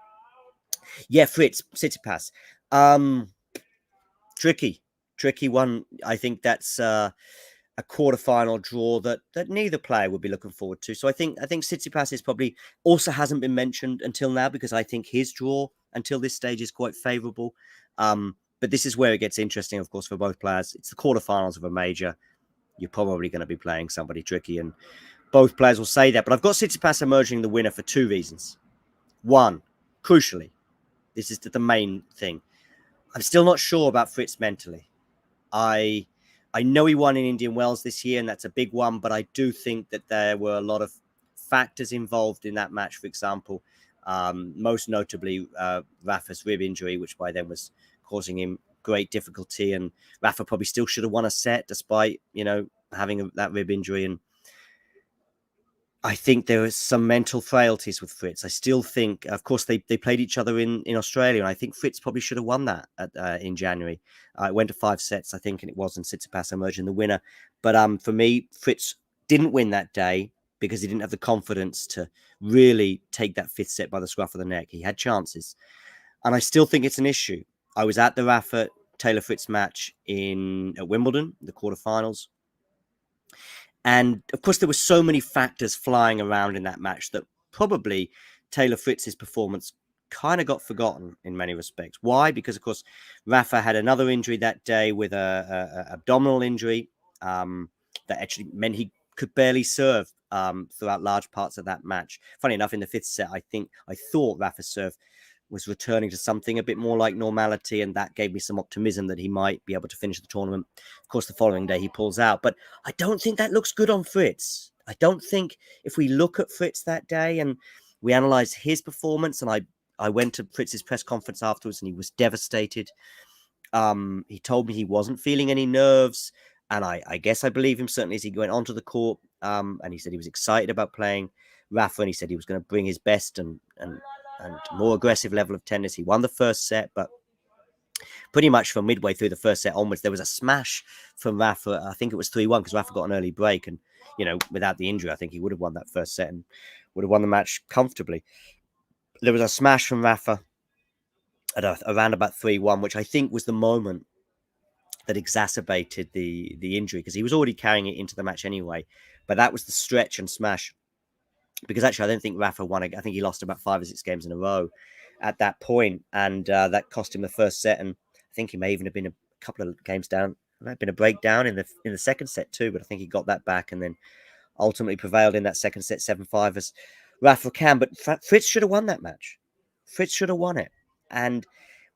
Yeah, Fritz, Tsitsipas. Um, tricky one. I think that's a quarterfinal draw that neither player would be looking forward to. So I think Tsitsipas is probably also hasn't been mentioned until now because I think his draw until this stage is quite favourable. But this is where it gets interesting, of course, for both players. It's the quarterfinals of a major. You're probably going to be playing somebody tricky, and both players will say that. But I've got Tsitsipas emerging the winner for two reasons. One, crucially, this is the main thing. I'm still not sure about Fritz mentally. I know he won in Indian Wells this year, and that's a big one, but I do think that there were a lot of factors involved in that match, for example, most notably Rafa's rib injury, which by then was causing him great difficulty, and Rafa probably still should have won a set despite, having that rib injury. And I think there was some mental frailties with Fritz. I still think, of course, they played each other in Australia, and I think Fritz probably should have won that in January. It went to 5 sets, I think, and it was, and Tsitsipas emerging the winner. But for me, Fritz didn't win that day because he didn't have the confidence to really take that 5th set by the scruff of the neck. He had chances, and I still think it's an issue. I was at the Rafa Taylor Fritz match at Wimbledon, the quarterfinals. And of course, there were so many factors flying around in that match that probably Taylor Fritz's performance kind of got forgotten in many respects. Why? Because, of course, Rafa had another injury that day with a abdominal injury that actually meant he could barely serve throughout large parts of that match. Funny enough, in the 5th set, I thought Rafa's serve was returning to something a bit more like normality, and that gave me some optimism that he might be able to finish the tournament. Of course, the following day he pulls out, but I don't think that looks good on Fritz. I don't think if we look at Fritz that day and we analyze his performance, and I went to Fritz's press conference afterwards and he was devastated. He told me he wasn't feeling any nerves, and I guess I believe him certainly as he went onto the court. And he said he was excited about playing Rafa, and he said he was going to bring his best and more aggressive level of tennis. He won the first set, but pretty much from midway through the first set onwards, there was a smash from Rafa. I think it was 3-1 because Rafa got an early break, and without the injury, I think he would have won that first set and would have won the match comfortably. There was a smash from Rafa at around about 3-1, which I think was the moment that exacerbated the injury, because he was already carrying it into the match anyway. But that was the stretch and smash, because actually I don't think Rafa won. I think he lost about 5 or 6 games in a row at that point, and that cost him the first set. And I think he may even have been a couple of games down. It might have been a breakdown in the second set too, but I think he got that back and then ultimately prevailed in that second set 7-5 as Rafa can. But Fritz should have won that match. Fritz should have won it. And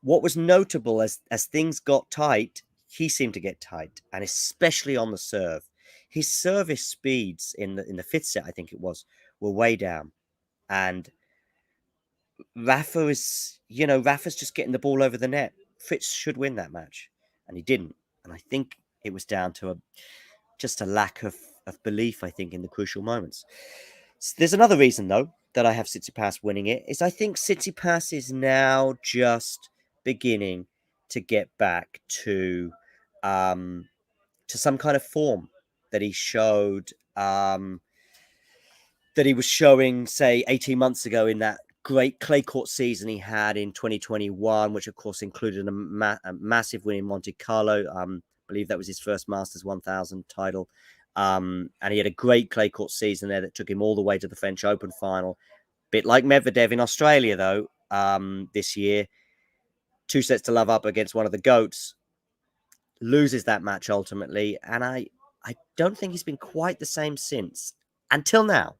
what was notable as things got tight, he seemed to get tight, and especially on the serve. His service speeds in the 5th set, I think it was, were way down. And Rafa's just getting the ball over the net. Fritz should win that match, and he didn't. And I think it was down to just a lack of belief, I think, in the crucial moments. So there's another reason, though, that I have Tsitsipas winning it, is I think Tsitsipas is now just beginning to get back to some kind of form that he showed, that he was showing, say, 18 months ago in that great clay court season he had in 2021, which of course included a massive win in Monte Carlo. I believe that was his first Masters 1000 title. And he had a great clay court season there that took him all the way to the French Open final. Bit like Medvedev in Australia, though, this year. 2 sets to love up against one of the GOATs. Loses that match ultimately. And I don't think he's been quite the same since. Until now.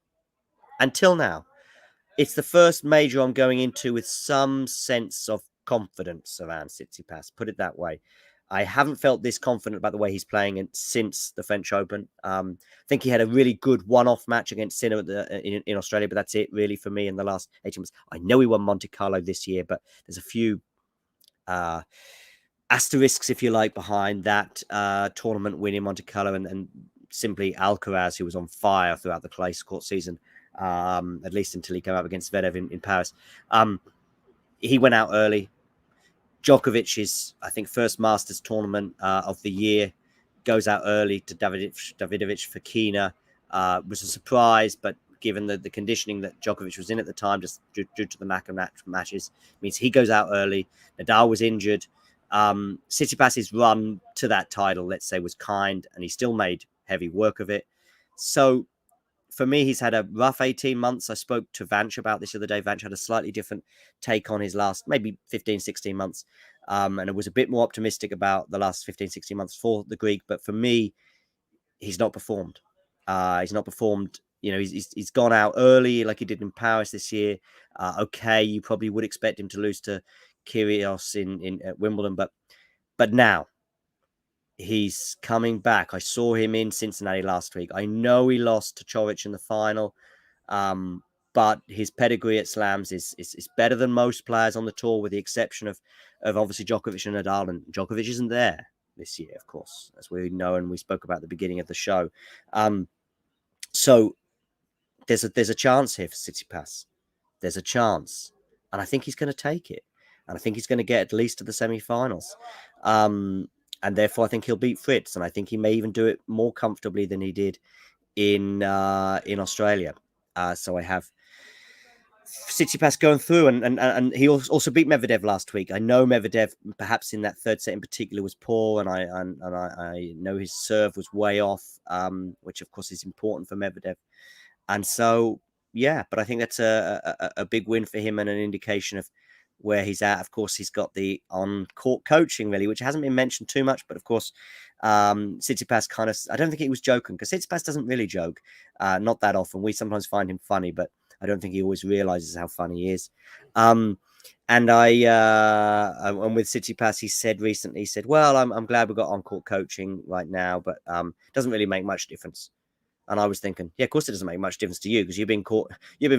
It's the first major I'm going into with some sense of confidence around Tsitsipas, put it that way. I haven't felt this confident about the way he's playing since the French Open. I think he had a really good one-off match against Sinner in Australia, but that's it really for me in the last 18 months. I know he won Monte Carlo this year, but there's a few asterisks, if you like, behind that tournament win in Monte Carlo, and simply Alcaraz, who was on fire throughout the clay court season, at least until he came up against Zverev in Paris. He went out early. Djokovic's, I think, first Masters tournament of the year goes out early to Davidovich Fokina. Was a surprise, but given the conditioning that Djokovic was in at the time, just due to the lack of matches, means he goes out early. Nadal was injured. Tsitsipas's run to that title, let's say, was kind, and he still made heavy work of it. So for me, he's had a rough 18 months. I spoke to Vanch about this the other day. Vanch had a slightly different take on his last maybe 15, 16 months. And it was a bit more optimistic about the last 15, 16 months for the Greek. But for me, he's not performed. He's not performed. You know, he's gone out early like he did in Paris this year. Okay, you probably would expect him to lose to Kyrgios in at Wimbledon, but now he's coming back. I saw him in Cincinnati last week. I know he lost to Coric in the final, but his pedigree at slams is better than most players on the tour, with the exception of obviously Djokovic and Nadal. And Djokovic isn't there this year, of course, as we know and we spoke about at the beginning of the show. So there's a chance here for Tsitsipas. There's a chance, and I think he's going to take it, and I think he's going to get at least to the semi-finals. And therefore, I think he'll beat Fritz, and I think he may even do it more comfortably than he did in Australia. So I have Tsitsipas going through, and he also beat Medvedev last week. I know Medvedev, perhaps in that third set in particular, was poor, and I know his serve was way off, which of course is important for Medvedev. And so, yeah, but I think that's a big win for him and an indication of where he's at. Of course, he's got the on-court coaching, really, which hasn't been mentioned too much. But of course, Tsitsipas kind of, I don't think he was joking, because Tsitsipas doesn't really joke, not that often. We sometimes find him funny, but I don't think he always realizes how funny he is. And with Tsitsipas, he said recently, well, I'm glad we've got on-court coaching right now, but it doesn't really make much difference. And I was thinking, yeah, of course it doesn't make much difference to you, because you've been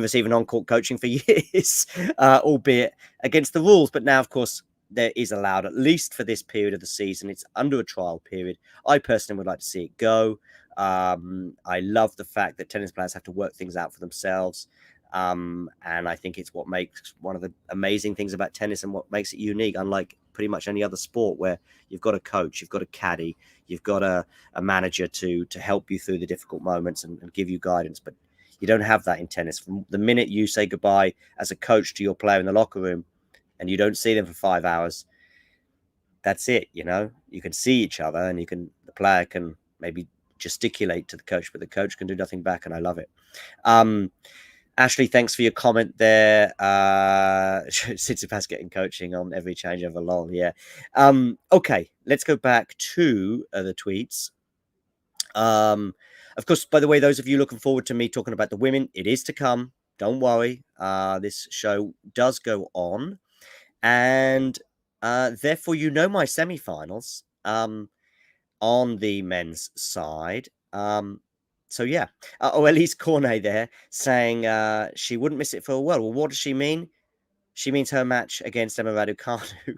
receiving on-court coaching for years, albeit against the rules. But now, of course, there is allowed, at least for this period of the season. It's under a trial period. I personally would like to see it go. I love the fact that tennis players have to work things out for themselves. And I think it's what makes one of the amazing things about tennis and what makes it unique, unlike pretty much any other sport, where you've got a coach, you've got a caddy, you've got a manager to help you through the difficult moments and give you guidance. But you don't have that in tennis. From the minute you say goodbye as a coach to your player in the locker room and you don't see them for 5 hours, that's it. You know, you can see each other, and the player can maybe gesticulate to the coach, but the coach can do nothing back. And I love it. Ashley, thanks for your comment there. Tsitsipas getting coaching on every changeover, lol. Yeah. Okay, let's go back to the tweets. Of course, by the way, those of you looking forward to me talking about the women, it is to come. Don't worry. This show does go on. And therefore, you know my semi-finals on the men's side. So, yeah. Elise Cornet there saying she wouldn't miss it for a while. Well, what does she mean? She means her match against Emma Raducanu.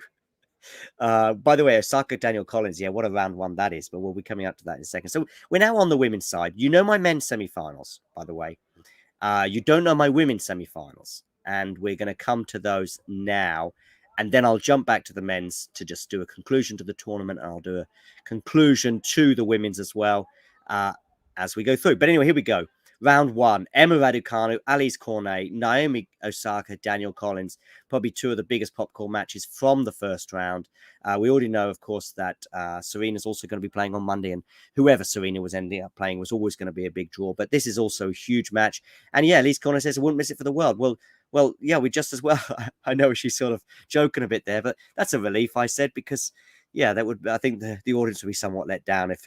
By the way, Osaka Daniel Collins, yeah, what a round one that is. But we'll be coming up to that in a second. So we're now on the women's side. You know my men's semi-finals, by the way. You don't know my women's semi-finals. And we're going to come to those now. And then I'll jump back to the men's to just do a conclusion to the tournament. And I'll do a conclusion to the women's as well. As we go through. But anyway, here we go. Round one, Emma Raducanu, Alice Cornet, Naomi Osaka, Daniel Collins, probably two of the biggest popcorn matches from the first round. We already know, of course, that Serena's also going to be playing on Monday, and whoever Serena was ending up playing was always going to be a big draw. But this is also a huge match. And yeah, Alice Cornet says, I wouldn't miss it for the world. Well, yeah, we just as well. I know she's sort of joking a bit there, but that's a relief, I said, because, yeah, I think the audience would be somewhat let down if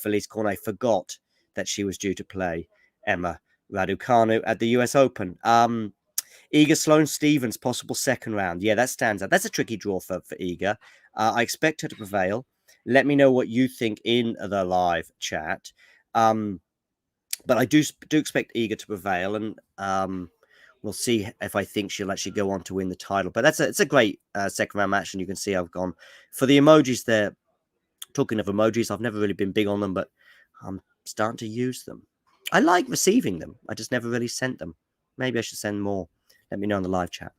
Alice Cornet forgot that she was due to play Emma Raducanu at the US Open. Iga Sloane-Stephens, possible second round. Yeah, that stands out. That's a tricky draw for Iga. I expect her to prevail. Let me know what you think in the live chat. But I do expect Iga to prevail, and we'll see if I think she'll actually go on to win the title. But it's a great second round match, and you can see I've gone for the emojis there. Talking of emojis, I've never really been big on them, but I'm starting to use them. I like receiving them. I just never really sent them. Maybe I should send more. Let me know in the live chat.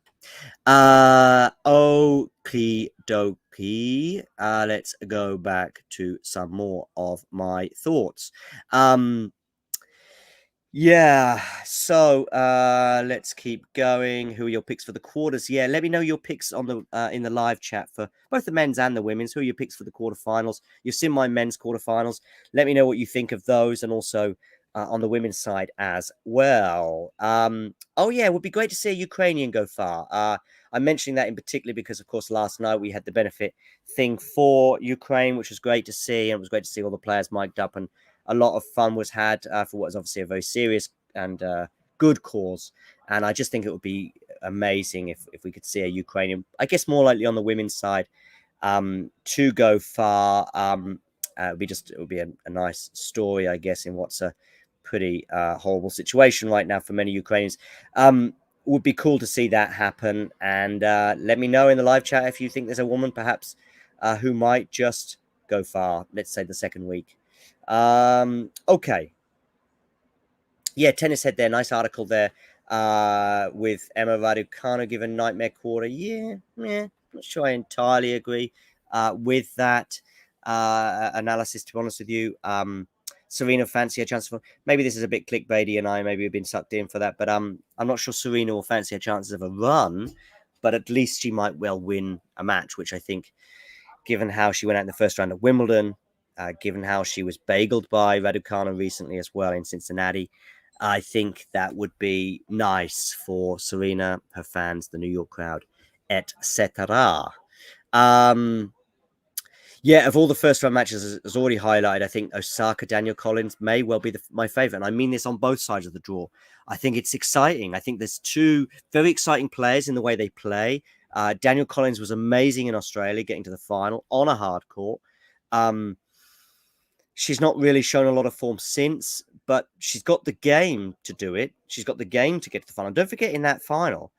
Okie dokie. Let's go back to some more of my thoughts. Um, Yeah, so let's keep going. Who are your picks for the quarters? Yeah, let me know your picks on the in the live chat for both the men's and the women's. Who are your picks for the quarterfinals? You've seen my men's quarterfinals. Let me know what you think of those, and also on the women's side as well. Oh yeah, it would be great to see a Ukrainian go far. I'm mentioning that in particular because, of course, last night we had the benefit thing for Ukraine, which was great to see, and it was great to see all the players mic'd up, and a lot of fun was had for what is obviously a very serious and good cause. And I just think it would be amazing if we could see a Ukrainian, I guess more likely on the women's side, to go far. It would be a nice story, I guess, in what's a pretty horrible situation right now for many Ukrainians. Would be cool to see that happen. And let me know in the live chat if you think there's a woman perhaps who might just go far. Let's say the second week. Okay. Yeah, Tennis Head there. Nice article there with Emma Raducanu given Nightmare Quarter. Yeah, not sure I entirely agree with that analysis, to be honest with you. Serena fancy a chance for, maybe this is a bit clickbaity and I maybe have been sucked in for that, but I'm not sure Serena will fancy a chances of a run, but at least she might well win a match, which I think, given how she went out in the first round of Wimbledon, given how she was bageled by Raducanu recently as well in Cincinnati, I think that would be nice for Serena, her fans, the New York crowd, etc. Yeah, of all the first round matches, as already highlighted, I think Osaka, Daniel Collins may well be my favorite. And I mean this on both sides of the draw. I think it's exciting. I think there's two very exciting players in the way they play. Daniel Collins was amazing in Australia, getting to the final on a hard court. She's not really shown a lot of form since, but she's got the game to do it. She's got the game to get to the final. Don't forget, in that final,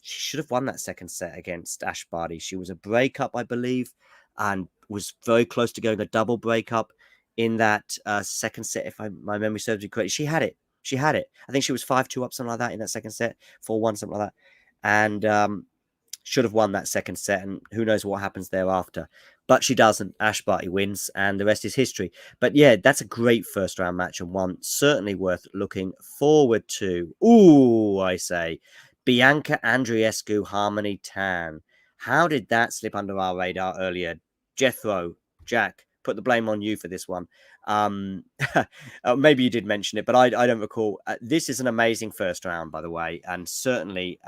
she should have won that second set against Ash Barty. She was a breakup, I believe, and was very close to going a double breakup in that second set, if my memory serves me correctly. She had it. She had it. I think she was 5-2 up, something like that, in that second set, 4-1, something like that. And should have won that second set, and who knows what happens thereafter. But she doesn't. Ash Barty wins, and the rest is history. But yeah, that's a great first round match, and one certainly worth looking forward to. Ooh, I say. Bianca Andreescu, Harmony Tan. How did that slip under our radar earlier? Jethro, Jack, put the blame on you for this one. Maybe you did mention it, but I don't recall. This is an amazing first round, by the way, and certainly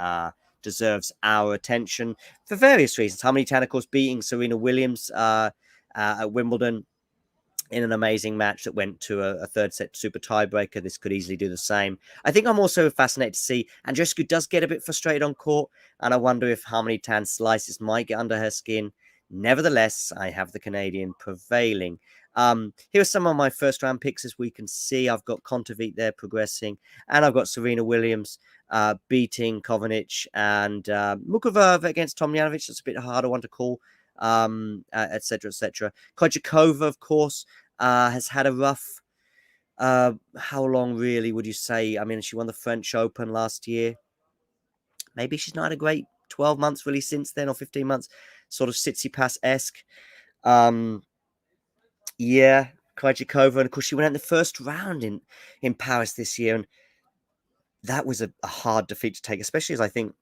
deserves our attention for various reasons. Harmony Tan, of course, beating Serena Williams at Wimbledon in an amazing match that went to a third set super tiebreaker. This could easily do the same. I think I'm also fascinated to see Andreescu does get a bit frustrated on court, and I wonder if Harmony Tan's slices might get under her skin. Nevertheless, I have the Canadian prevailing. Here are some of my first round picks. As we can see, I've got Kontaveit there progressing, and I've got Serena Williams beating Kovanic, and Mukova against Tomljanovic. That's a bit harder one to call, etc., etc. Krejcikova, of course, has had a rough. How long really would you say? I mean, she won the French Open last year. Maybe she's not had a great 12 months really since then, or 15 months, sort of Tsitsipas-esque. Yeah, Krejcikova, and of course she went out in the first round in Paris this year, and that was a hard defeat to take, especially as I think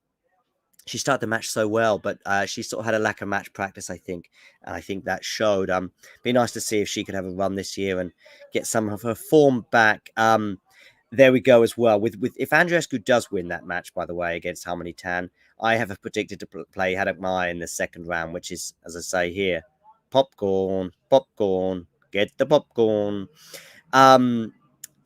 she started the match so well, but she sort of had a lack of match practice, I think, and I think that showed. Be nice to see if she could have a run this year and get some of her form back. There we go as well. With if Andreescu does win that match, by the way, against Harmony Tan, I have predicted to play Haddock Maya in the second round, which is, as I say here, popcorn, popcorn, get the popcorn.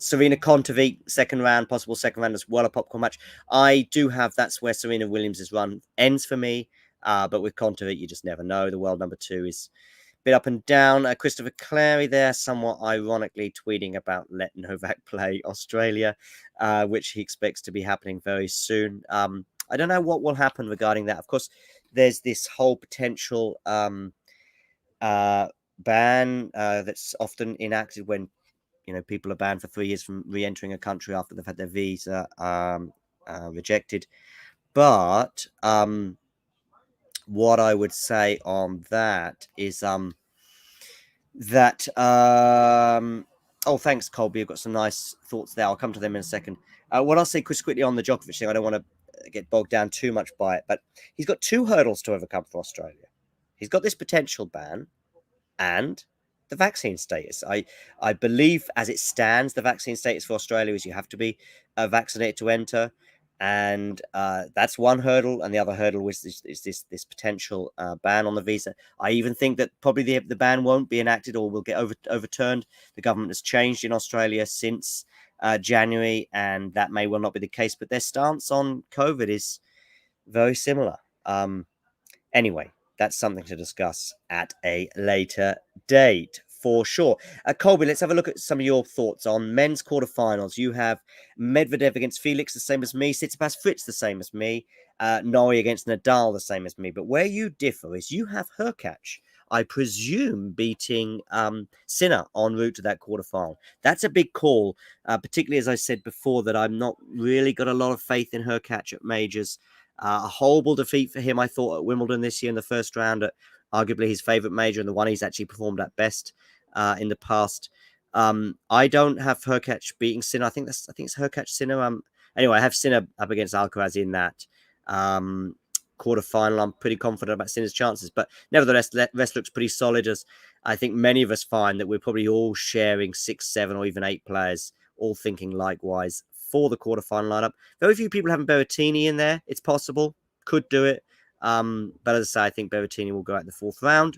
Serena Kontaveit, second round, possible second round as well, a popcorn match. I do have, that's where Serena Williams' run ends for me. But with Kontaveit, you just never know. The world number 2 is a bit up and down. Christopher Clary there, somewhat ironically tweeting about let Novak play Australia, which he expects to be happening very soon. I don't know what will happen regarding that. Of course, there's this whole potential ban that's often enacted when people are banned for 3 years from re-entering a country after they've had their visa rejected. But what I would say on that is that oh, thanks, Colby. I've got some nice thoughts there. I'll come to them in a second. What I'll say quickly on the Djokovic thing, I don't want to get bogged down too much by it, but he's got two hurdles to overcome for Australia. He's got this potential ban and the vaccine status. I believe, as it stands, the vaccine status for Australia is you have to be vaccinated to enter, and that's one hurdle. And the other hurdle is this potential ban on the visa. I even think that probably the ban won't be enacted or will get overturned. The government has changed in Australia since January, and that may well not be the case. But their stance on COVID is very similar. Anyway, that's something to discuss at a later date for sure. Colby, let's have a look at some of your thoughts on men's quarterfinals. You have Medvedev against Felix, the same as me. Tsitsipas Fritz, the same as me. Norrie against Nadal, the same as me. But where you differ is you have Hurkacz, I presume, beating Sinner en route to that quarterfinal. That's a big call, particularly as I said before, that I'm not really got a lot of faith in Hurkacz at majors. A horrible defeat for him, I thought, at Wimbledon this year in the first round at arguably his favourite major and the one he's actually performed at best in the past. I don't have Hurkacz beating Sinner. I think it's Hurkacz Sinner. Anyway, I have Sinner up against Alcaraz in that quarterfinal. I'm pretty confident about Sinner's chances, but nevertheless, the rest looks pretty solid. As I think many of us find that we're probably all sharing 6, 7, or even 8 players, all thinking likewise for the quarterfinal lineup. Very few people having Berrettini in there. It's possible, could do it. But as I say, I think Berrettini will go out in the 4th round.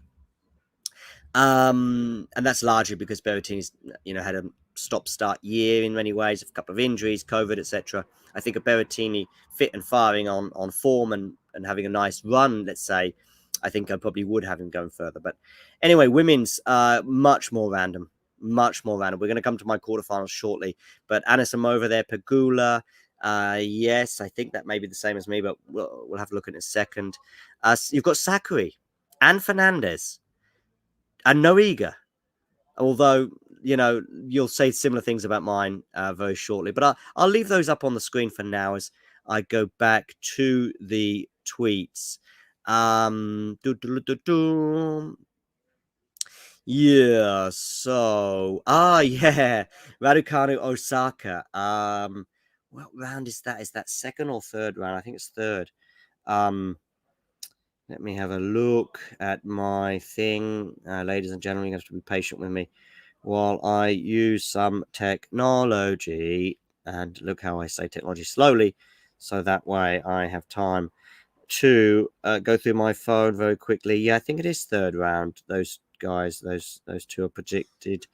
And that's largely because Berrettini's, had a stop-start year in many ways, a couple of injuries, COVID, etc. I think a Berrettini fit and firing on form and having a nice run, let's say, I think I probably would have him going further. But anyway, women's much more random. Much more random. We're going to come to my quarterfinals shortly. But Anisimova there, Pegula. Yes, I think that may be the same as me, but we'll have a look at it in a second. You've got Sakkari and Fernandez and Noiga. Although, you'll say similar things about mine very shortly. But I'll leave those up on the screen for now as I go back to the tweets. Yeah, so yeah, Raducanu Osaka. What round is that? Is that second or third round? I think it's third. Let me have a look at my thing. Ladies and gentlemen, you have to be patient with me while I use some technology. And look how I say technology slowly, so that way I have time to go through my phone very quickly. Yeah, I think it is third round. Those guys, those two are projected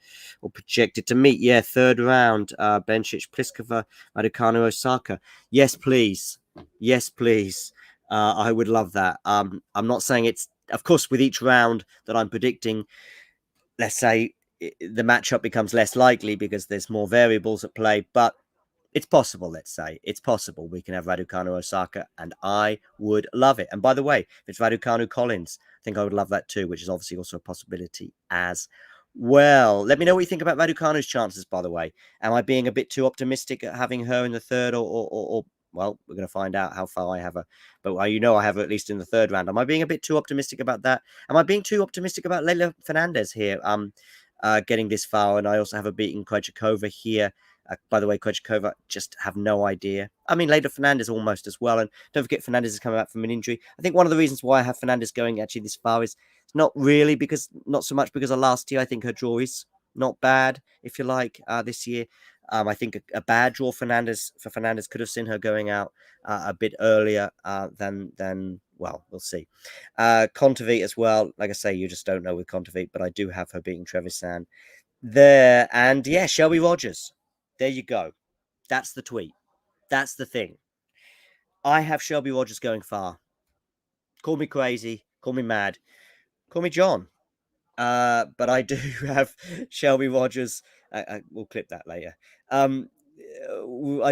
to meet. Yeah, third round. Bencic, Pliskova, Raducanu, Osaka. Yes, please. Yes, please. I would love that. I'm not saying it's, of course, with each round that I'm predicting, let's say the matchup becomes less likely because there's more variables at play, but it's possible, let's say. It's possible we can have Raducanu Osaka, and I would love it. And by the way, if it's Raducanu Collins, I think I would love that too, which is obviously also a possibility as well. Let me know what you think about Raducanu's chances, by the way. Am I being a bit too optimistic at having her in the third or well, we're going to find out how far I have her. But I have her at least in the third round. Am I being a bit too optimistic about that? Am I being too optimistic about Leylah Fernandez here getting this far? And I also have her beating Krejcikova here. By the way, Krejcikova, just have no idea. I mean, Leylah Fernandez almost as well. And don't forget, Fernandez is coming back from an injury. I think one of the reasons why I have Fernandez going actually this far is not so much because of last year. I think her draw is not bad, if you like, this year. I think a bad draw for Fernandez could have seen her going out a bit earlier than well, we'll see. Kontaveit as well. Like I say, you just don't know with Kontaveit, but I do have her beating Trevisan there. And yeah, Shelby Rogers. There you go. That's the tweet. That's the thing. I have Shelby Rogers going far. Call me crazy. Call me mad. Call me John. But I do have Shelby Rogers. We'll clip that later. I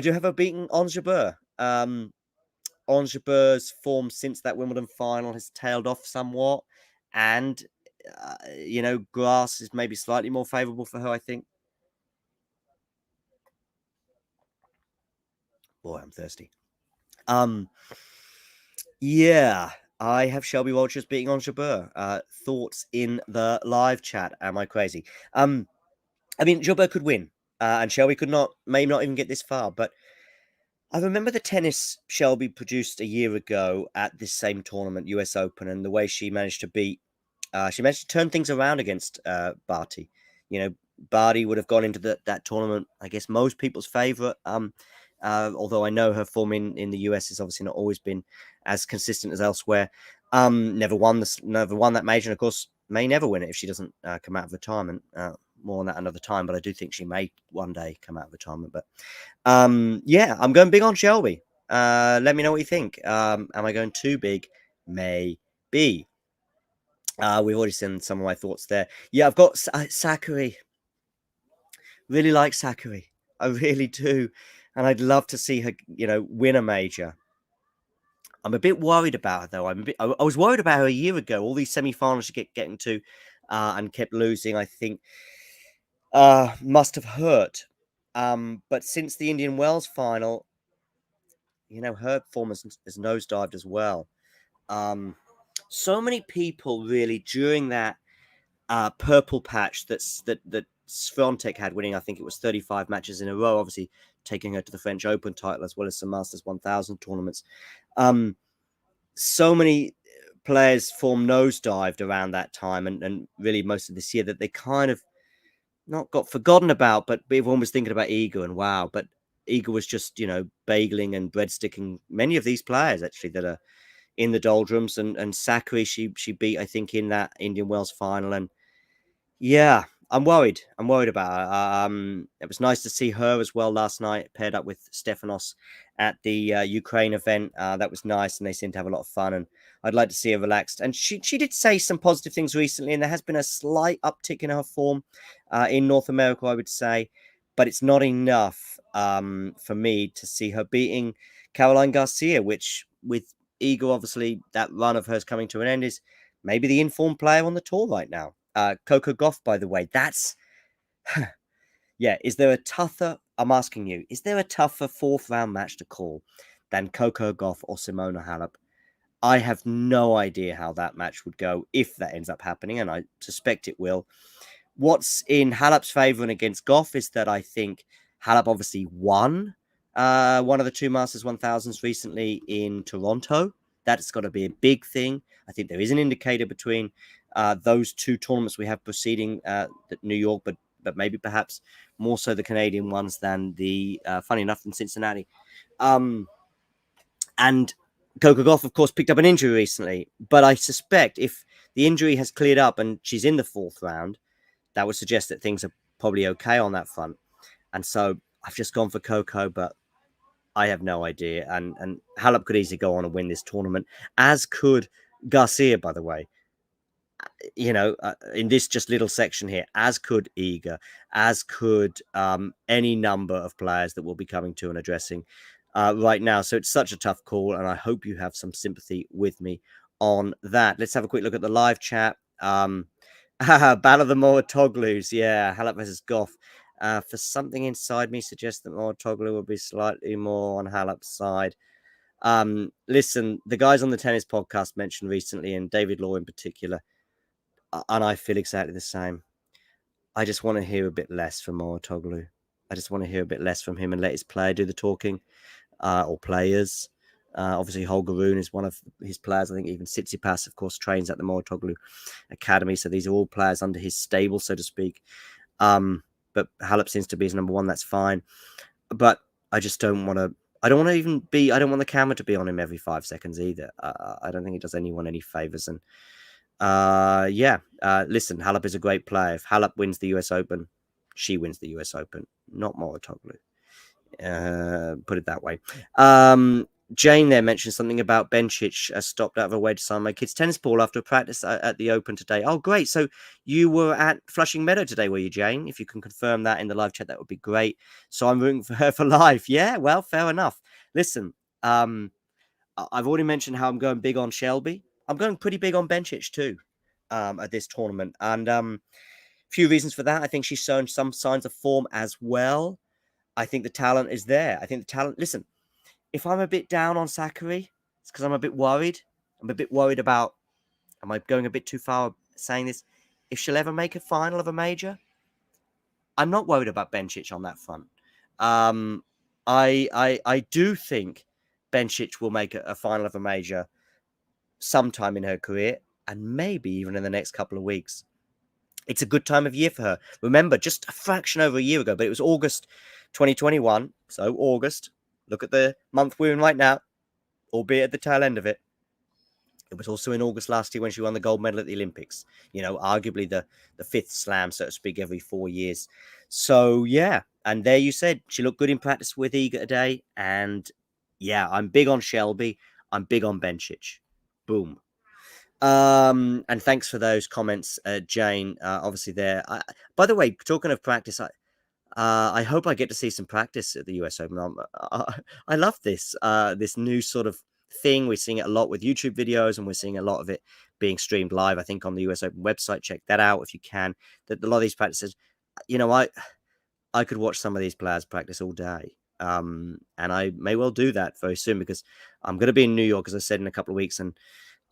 do have her beating Ons Jabeur. Ons Jabeur's form since that Wimbledon final has tailed off somewhat. And, grass is maybe slightly more favourable for her, I think. Boy, I'm thirsty. Yeah, I have Shelby Walters beating on Jabeur. Thoughts in the live chat? Am I crazy? I mean, Jabeur could win, and Shelby could not, may not even get this far. But I remember the tennis Shelby produced a year ago at this same tournament, US Open, and the way she managed to beat. She managed to turn things around against Barty. You know, Barty would have gone into that tournament, I guess, most people's favorite. Although I know her form in the US has obviously not always been as consistent as elsewhere. Never won that major, and of course may never win it if she doesn't come out of retirement. More on that another time, but I do think she may one day come out of retirement. But yeah, I'm going big on Shelby. Let me know what you think. Am I going too big? Maybe. We've already seen some of my thoughts there. Yeah, I've got Sakari. Really like Sakari. I really do. And I'd love to see her, win a major. I'm a bit worried about her, though. I was worried about her a year ago. All these semi-finals she getting to and kept losing, I think, must have hurt. But since the Indian Wells final, her form has nosedived as well. So many people really during that purple patch that Swiatek had, winning, I think it was 35 matches in a row, obviously taking her to the French Open title as well as some Masters 1000 tournaments. So many players form nosedived around that time and really most of this year that they kind of not got forgotten about, but everyone was thinking about Iga and wow, but Iga was just, bageling and breadsticking many of these players actually that are in the doldrums, and Sakari she beat, I think, in that Indian Wells final. And yeah, I'm worried. I'm worried about her. It was nice to see her as well last night, paired up with Stefanos at the Ukraine event. That was nice, and they seemed to have a lot of fun. And I'd like to see her relaxed. And she did say some positive things recently, and there has been a slight uptick in her form in North America, I would say, but it's not enough for me to see her beating Caroline Garcia, which with Igor, obviously, that run of hers coming to an end is maybe the informed player on the tour right now. Coco Gauff, by the way, that's yeah. Is there a tougher? I'm asking you, is there a tougher fourth round match to call than Coco Gauff or Simona Halep? I have no idea how that match would go if that ends up happening, and I suspect it will. What's in Halep's favour and against Goff is that I think Halep obviously won one of the two Masters 1000s recently in Toronto. That's got to be a big thing. I think there is an indicator between those two tournaments we have preceding New York, but maybe perhaps more so the Canadian ones than the, funny enough, than Cincinnati. And Coco Gauff, of course, picked up an injury recently, but I suspect if the injury has cleared up and she's in the fourth round, that would suggest that things are probably okay on that front. And so I've just gone for Coco, but I have no idea. And Halep could easily go on and win this tournament, as could Garcia, by the way. In this just little section here, as could Iga, as could any number of players that will be coming to and addressing right now. So it's such a tough call, and I hope you have some sympathy with me on that. Let's have a quick look at the live chat. Battle of the Mouratoglous. Yeah, Halep versus Goff. For something inside me suggests that Mouratoglou will be slightly more on Halep's side. Listen, the guys on the tennis podcast mentioned recently, and David Law in particular, and I feel exactly the same. I just want to hear a bit less from Mouratoglou. I just want to hear a bit less from him and let his player do the talking, or players. Obviously, Holger Rune is one of his players. I think even Tsitsipas, of course, trains at the Mouratoglou Academy. So these are all players under his stable, so to speak. But Halep seems to be his number one. That's fine. But I just don't want to. I don't want to even be. I don't want the camera to be on him every 5 seconds either. I don't think it does anyone any favors. And listen, Halep is a great player. If Halep wins the US Open, she wins the US Open, not Mouratoglou. Put it that way. Jane there mentioned something about Bencic stopped out of a way to sign my kid's tennis ball after a practice at the Open today. Oh, great. So you were at Flushing Meadow today, were you, Jane? If you can confirm that in the live chat, that would be great. So I'm rooting for her for life. Yeah, well, fair enough. Listen, I've already mentioned how I'm going big on Shelby. I'm going pretty big on Bencic too at this tournament. And a few reasons for that. I think she's shown some signs of form as well. I think the talent is there. I think the talent. Listen, if I'm a bit down on Sakari, It's because I'm a bit worried. I'm a bit worried about, am I going a bit too far saying this? If she'll ever make a final of a major, I'm not worried about Bencic on that front. I do think Bencic will make a final of a major sometime in her career, and maybe even in the next couple of weeks. It's a good time of year for her. Remember, just a fraction over a year ago, but it was August 2021. So August, look at the month we're in right now, albeit at the tail end of it. It was also in August last year when she won the gold medal at the Olympics. You know, arguably the fifth slam, so to speak, every 4 years. So, yeah. And there you said she looked good in practice with Iga today. And, yeah, I'm big on Shelby. I'm big on Bencic. Boom. And thanks for those comments, Jane. Obviously, there. By the way, talking of practice, I hope I get to see some practice at the US Open. I love this this new sort of thing. We're seeing it a lot with YouTube videos, and we're seeing a lot of it being streamed live. I think on the US Open website. Check that out if you can. That a lot of these practices, you know, I could watch some of these players practice all day. And I may well do that very soon because I'm going to be in New York, as I said, in a couple of weeks, and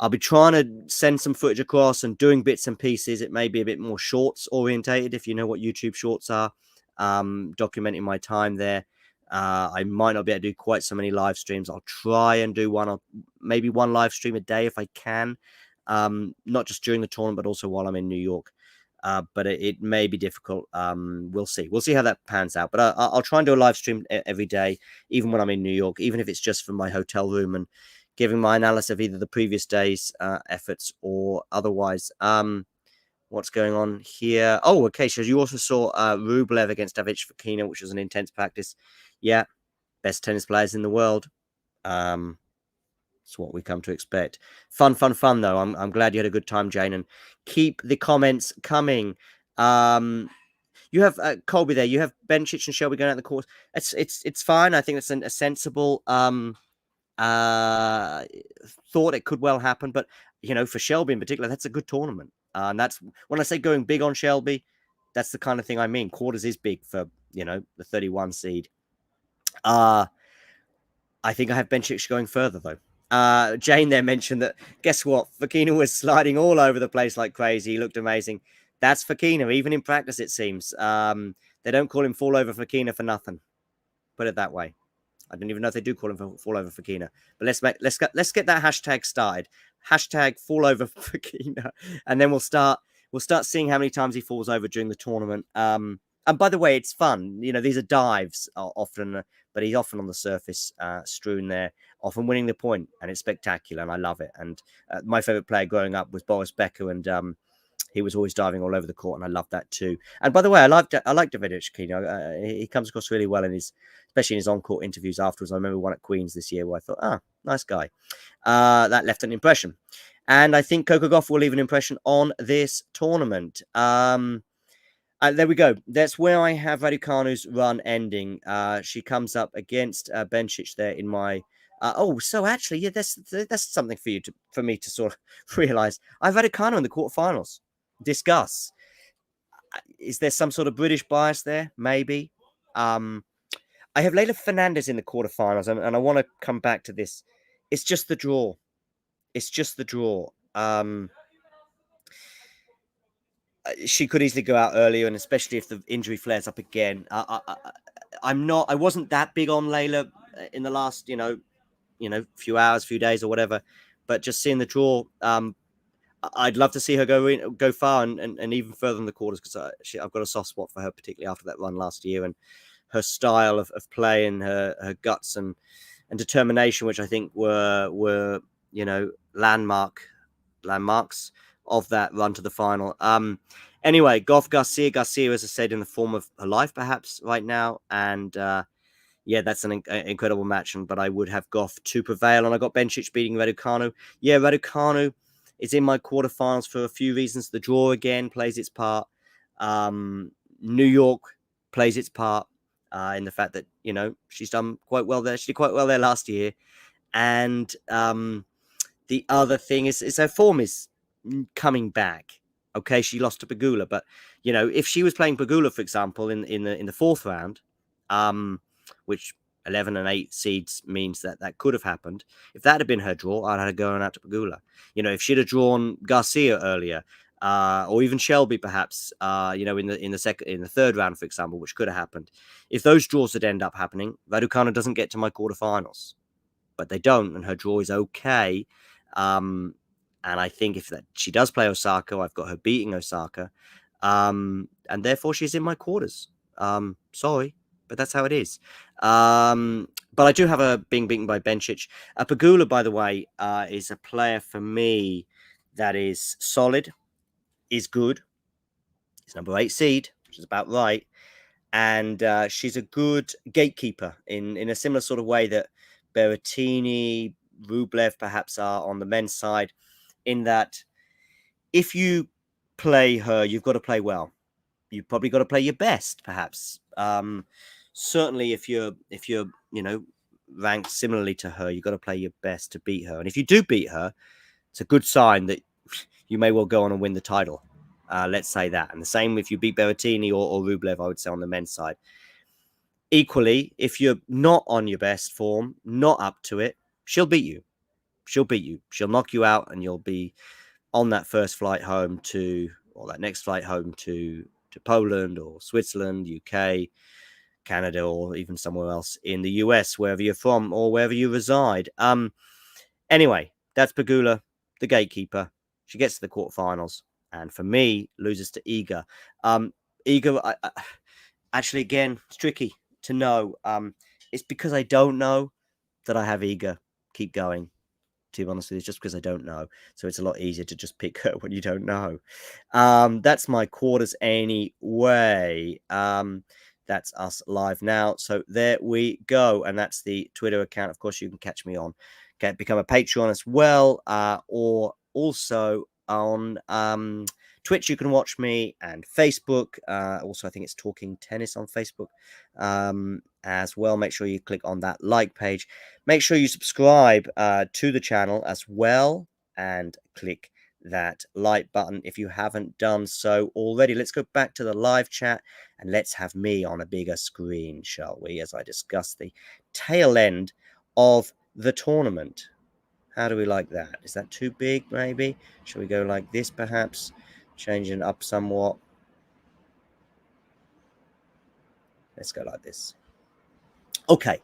I'll be trying to send some footage across and doing bits and pieces. It may be a bit more shorts orientated, if you know what YouTube shorts are, documenting my time there. I might not be able to do quite so many live streams. I'll try and do one or maybe one live stream a day if I can, not just during the tournament, but also while I'm in New York. But it may be difficult. We'll see. We'll see how that pans out. But I'll try and do a live stream every day, even when I'm in New York, even if it's just from my hotel room and giving my analysis of either the previous day's efforts or otherwise. What's going on here? Oh, okay. So you also saw Rublev against David Fokina, which was an intense practice. Yeah, best tennis players in the world. It's what we come to expect. Fun, though. I'm glad you had a good time, Jane. And keep the comments coming. You have Colby there. You have Bencic and Shelby going out the course. It's fine. I think it's a sensible thought it could well happen, but you know, for Shelby in particular, that's a good tournament. And that's when I say going big on Shelby, that's the kind of thing I mean. Quarters is big for, you know, the 31 seed. I think I have Bencic going further though. Jane there mentioned that, guess what? Fokina was sliding all over the place like crazy. He looked amazing. That's Fokina, even in practice, it seems. They don't call him fall over Fokina for nothing. Put it that way. I don't even know if they do call him fall over Fokina. But let's get that hashtag started. Hashtag fall over Fokina, and then we'll start seeing how many times he falls over during the tournament. And by the way, it's fun. You know, these are dives often, but he's often on the surface, strewn there, often winning the point, and it's spectacular, and I love it. And my favorite player growing up was Boris Becker, and he was always diving all over the court, and I loved that too. And by the way, I like Davidovich Fokina. He comes across really well especially in his on-court interviews afterwards. I remember one at Queen's this year where I thought, nice guy. That left an impression. And I think Coco Gauff will leave an impression on this tournament. There we go. That's where I have Raducanu's run ending. She comes up against Bencic there in my... so actually, yeah, that's something for me to sort of realize. I have Raducanu in the quarterfinals. Discuss. Is there some sort of British bias there? Maybe. I have Leylah Fernandez in the quarterfinals, and I want to come back to this. It's just the draw. She could easily go out earlier, and especially if the injury flares up again. I wasn't that big on Leylah in the last, few hours, few days or whatever, but just seeing the draw, I'd love to see her go far and even further in the quarters, because I've got a soft spot for her, particularly after that run last year, and her style of play and her guts and determination, which I think were landmarks of that run to the final. Anyway, Gauff Garcia, as I said, in the form of her life perhaps right now, and that's an incredible match. But I would have Gauff to prevail, and I got Bencic beating Raducanu. Yeah, Raducanu is in my quarterfinals for a few reasons. The draw again plays its part. New York plays its part in the fact that, she's done quite well there. She did quite well there last year. And the other thing is her form is coming back. Okay, she lost to Pegula, but, if she was playing Pegula, for example, in the fourth round, which 11 and 8 seeds means that that could have happened. If that had been her draw, I'd have had going out to Pegula. You know, if she'd have drawn Garcia earlier, or even Shelby, perhaps, you know, in the third round, for example, which could have happened. If those draws had ended up happening, Raducanu doesn't get to my quarterfinals, but they don't, and her draw is okay. And I think if she does play Osaka, I've got her beating Osaka, and therefore she's in my quarters. Sorry, but that's how it is. But I do have her being beaten by Bencic. Pegula, by the way, is a player for me that is solid, is good. He's number 8 seed, which is about right. And she's a good gatekeeper in a similar sort of way that Berrettini, Rublev perhaps are on the men's side, in that if you play her, you've got to play well. You've probably got to play your best, perhaps. Certainly, if you're you know, ranked similarly to her, you've got to play your best to beat her. And if you do beat her, it's a good sign that you may well go on and win the title. Let's say that. And the same if you beat Berrettini or Rublev, I would say, on the men's side. Equally, if you're not on your best form, not up to it, she'll beat you. She'll beat you. She'll knock you out, and you'll be on that first flight home to, or that next flight home to Poland or Switzerland, UK, Canada, or even somewhere else in the US, wherever you're from or wherever you reside. Anyway, that's Pegula, the gatekeeper. She gets to the quarterfinals, and for me, loses to Iga. Iga, actually, again, it's tricky to know. It's because I don't know that I have Iga keep going. To be honest with you, it's just because I don't know. So it's a lot easier to just pick her when you don't know. That's my quarters anyway. That's us live now. So there we go. And that's the Twitter account. Of course, you can catch me on, become a Patreon as well, or also on Twitch. You can watch me, and Facebook. Also, I think it's Talking Tennis on Facebook as well. Make sure you click on that like page. Make sure you subscribe to the channel as well, and click that like button if you haven't done so already. Let's go back to the live chat, and let's have me on a bigger screen, shall we, as I discuss the tail end of the tournament. How do we like that? Is that too big, maybe? Shall we go like this, perhaps? Changing it up somewhat. Let's go like this. Okay,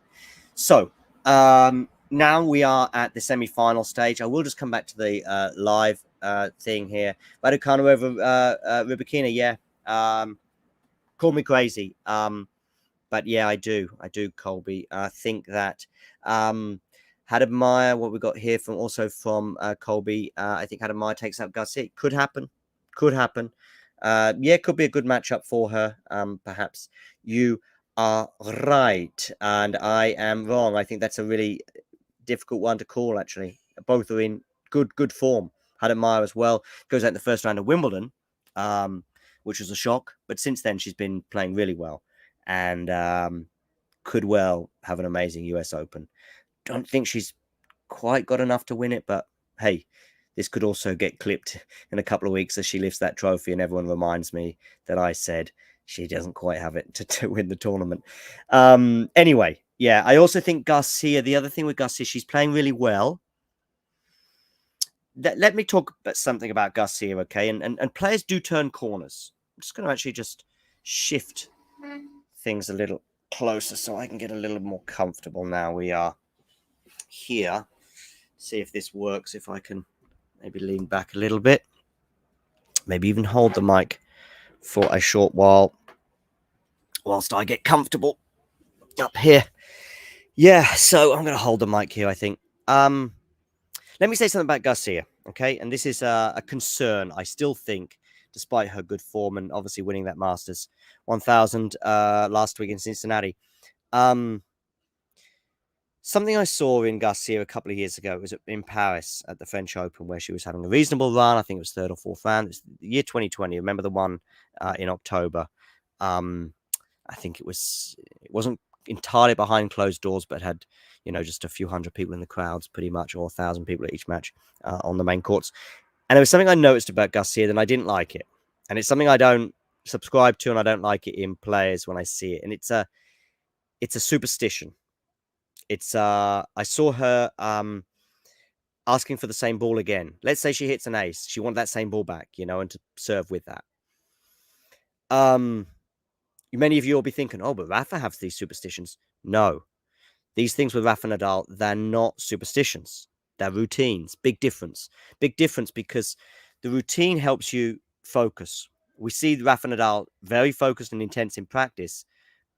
so now we are at the semi-final stage. I will just come back to the live thing here. Raducanu over Rybakina, yeah. Call me crazy. But yeah, I do, Colby. I think that Hadamaya, what we got here from Colby, I think Hadamaya takes out Gasquet. Could happen. Yeah, could be a good matchup for her. Perhaps you are right and I am wrong. I think that's a really difficult one to call, actually. Both are in good form. Hadamaya as well goes out in the first round of Wimbledon, which was a shock, but since then she's been playing really well, and could well have an amazing US Open. Don't think she's quite got enough to win it, but hey, this could also get clipped in a couple of weeks as she lifts that trophy and everyone reminds me that I said she doesn't quite have it to win the tournament. Anyway, yeah, I also think Garcia, the other thing with Garcia, she's playing really well. Let me talk about something about Garcia, okay? And players do turn corners. I'm just going to actually just shift things a little closer so I can get a little more comfortable now. We are here. See if this works, if I can maybe lean back a little bit. Maybe even hold the mic for a short while whilst I get comfortable up here. Yeah, so I'm going to hold the mic here, I think. Let me say something about Garcia, okay? And this is a concern, I still think, despite her good form and obviously winning that Masters 1000 last week in Cincinnati. Something I saw in Garcia a couple of years ago was in Paris at the French Open, where she was having a reasonable run. I think it was third or fourth round. It was the year 2020. Remember the one in October? I think it wasn't entirely behind closed doors, but had, just a few hundred people in the crowds, pretty much, or 1,000 people at each match on the main courts. And there was something I noticed about Garcia that I didn't like it. And it's something I don't subscribe to, and I don't like it in players when I see it. And it's a superstition. It's I saw her asking for the same ball again. Let's say she hits an ace. She wanted that same ball back, and to serve with that. Many of you will be thinking, oh, but Rafa has these superstitions. No, these things with Rafa Nadal, they're not superstitions. They're routines. Big difference. Big difference because the routine helps you focus. We see Rafa Nadal very focused and intense in practice,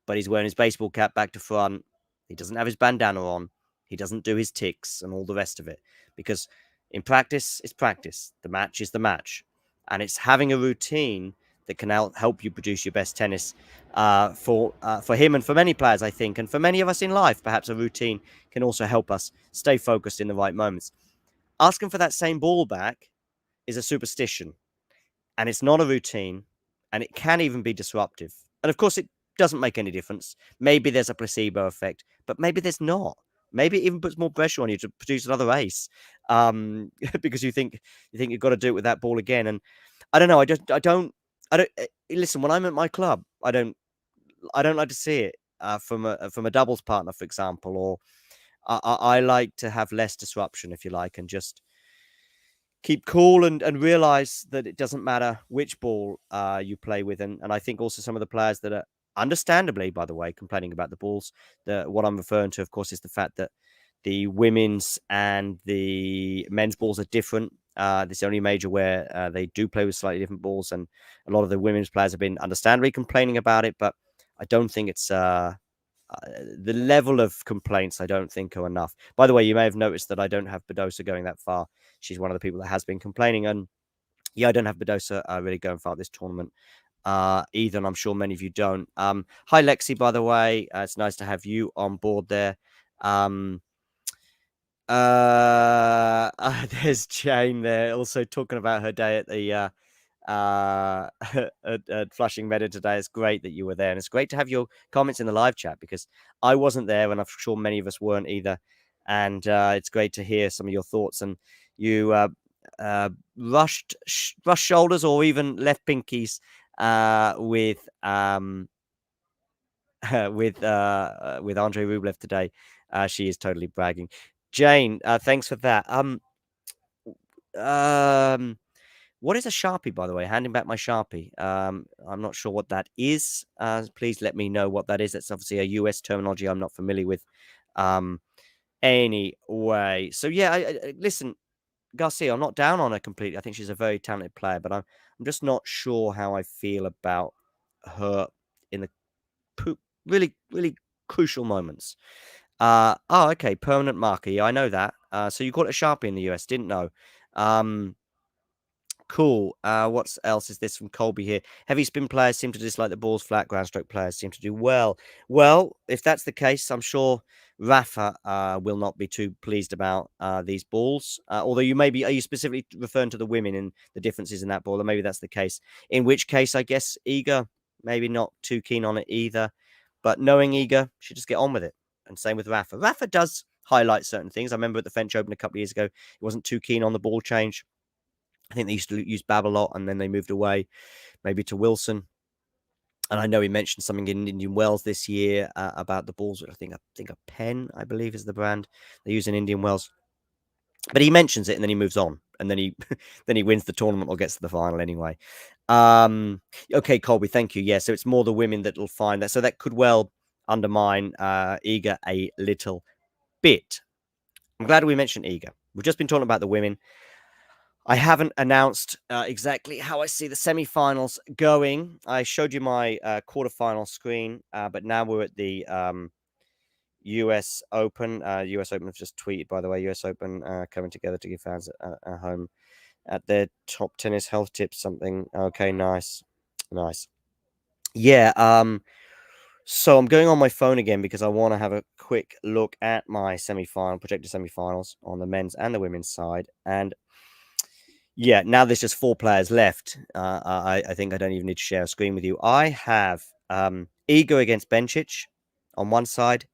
but he's wearing his baseball cap back to front. He doesn't have his bandana on. He doesn't do his ticks and all the rest of it because in practice, it's practice. The match is the match. And it's having a routine that can help you produce your best tennis for him and for many players, I think. And for many of us in life, perhaps a routine can also help us stay focused in the right moments. Asking for that same ball back is a superstition, and it's not a routine, and it can even be disruptive. And of course, it doesn't make any difference. Maybe there's a placebo effect, but maybe there's not. Maybe it even puts more pressure on you to produce another ace, because you think you've got to do it with that ball again. And I don't know. I don't listen. When I'm at my club, I don't like to see it from a doubles partner, for example, or I like to have less disruption, if you like, and just keep cool and realize that it doesn't matter which ball you play with. And I think also some of the players that are understandably, by the way, complaining about the balls, what I'm referring to, of course, is the fact that the women's and the men's balls are different. This is the only major where they do play with slightly different balls, and a lot of the women's players have been understandably complaining about it, but I don't think it's the level of complaints I don't think are enough. By the way, you may have noticed that I don't have Badosa going that far. She's one of the people that has been complaining, and yeah, I don't have Badosa really going far at this tournament either, and I'm sure many of you don't. Hi, Lexi, by the way. It's nice to have you on board there. There's Jane there also talking about her day at the at Flushing Meadow today. It's great that you were there, and it's great to have your comments in the live chat because I wasn't there, and I'm sure many of us weren't either. And it's great to hear some of your thoughts. And you rushed shoulders or even left pinkies with with Andrei Rublev today. She is totally bragging. Jane, thanks for that. What is a Sharpie, by the way? Handing back my Sharpie. I'm not sure what that is. Please let me know what that is. That's obviously a US terminology I'm not familiar with. Anyway, so yeah, listen, Garcia, I'm not down on her completely. I think she's a very talented player, but I'm just not sure how I feel about her in the really, really crucial moments. Okay, permanent marker. Yeah, I know that. So you call it a Sharpie in the US, didn't know. Cool. What else is this from Colby here? Heavy spin players seem to dislike the balls flat. Ground stroke players seem to do well. Well, if that's the case, I'm sure Rafa will not be too pleased about these balls. Although are you specifically referring to the women and the differences in that ball? Or maybe that's the case. In which case, I guess Iga maybe not too keen on it either. But knowing Iga, should just get on with it. And same with Rafa. Rafa does highlight certain things. I remember at the French Open a couple of years ago, he wasn't too keen on the ball change. I think they used to use Bab a lot, and then they moved away, maybe to Wilson. And I know he mentioned something in Indian Wells this year about the balls. I think a Pen, I believe, is the brand they use in Indian Wells. But he mentions it, and then he moves on, and then he then he wins the tournament or gets to the final anyway. Okay, Colby, thank you. Yeah, so it's more the women that will find that. So that could well undermine Iga a little bit. I'm glad we mentioned Iga. We've just been talking about the women. I haven't announced exactly how I see the semi-finals going. I showed you my quarterfinal screen, but now we're at the US Open. US Open have just tweeted, by the way, US Open coming together to give fans at home at their top tennis health tips something. Okay, nice. Nice. Yeah, so I'm going on my phone again because I want to have a quick look at my projected semi-finals on the men's and the women's side. And yeah, now there's just 4 players left. I think I don't even need to share a screen with you. I have Iga against Bencic on one side,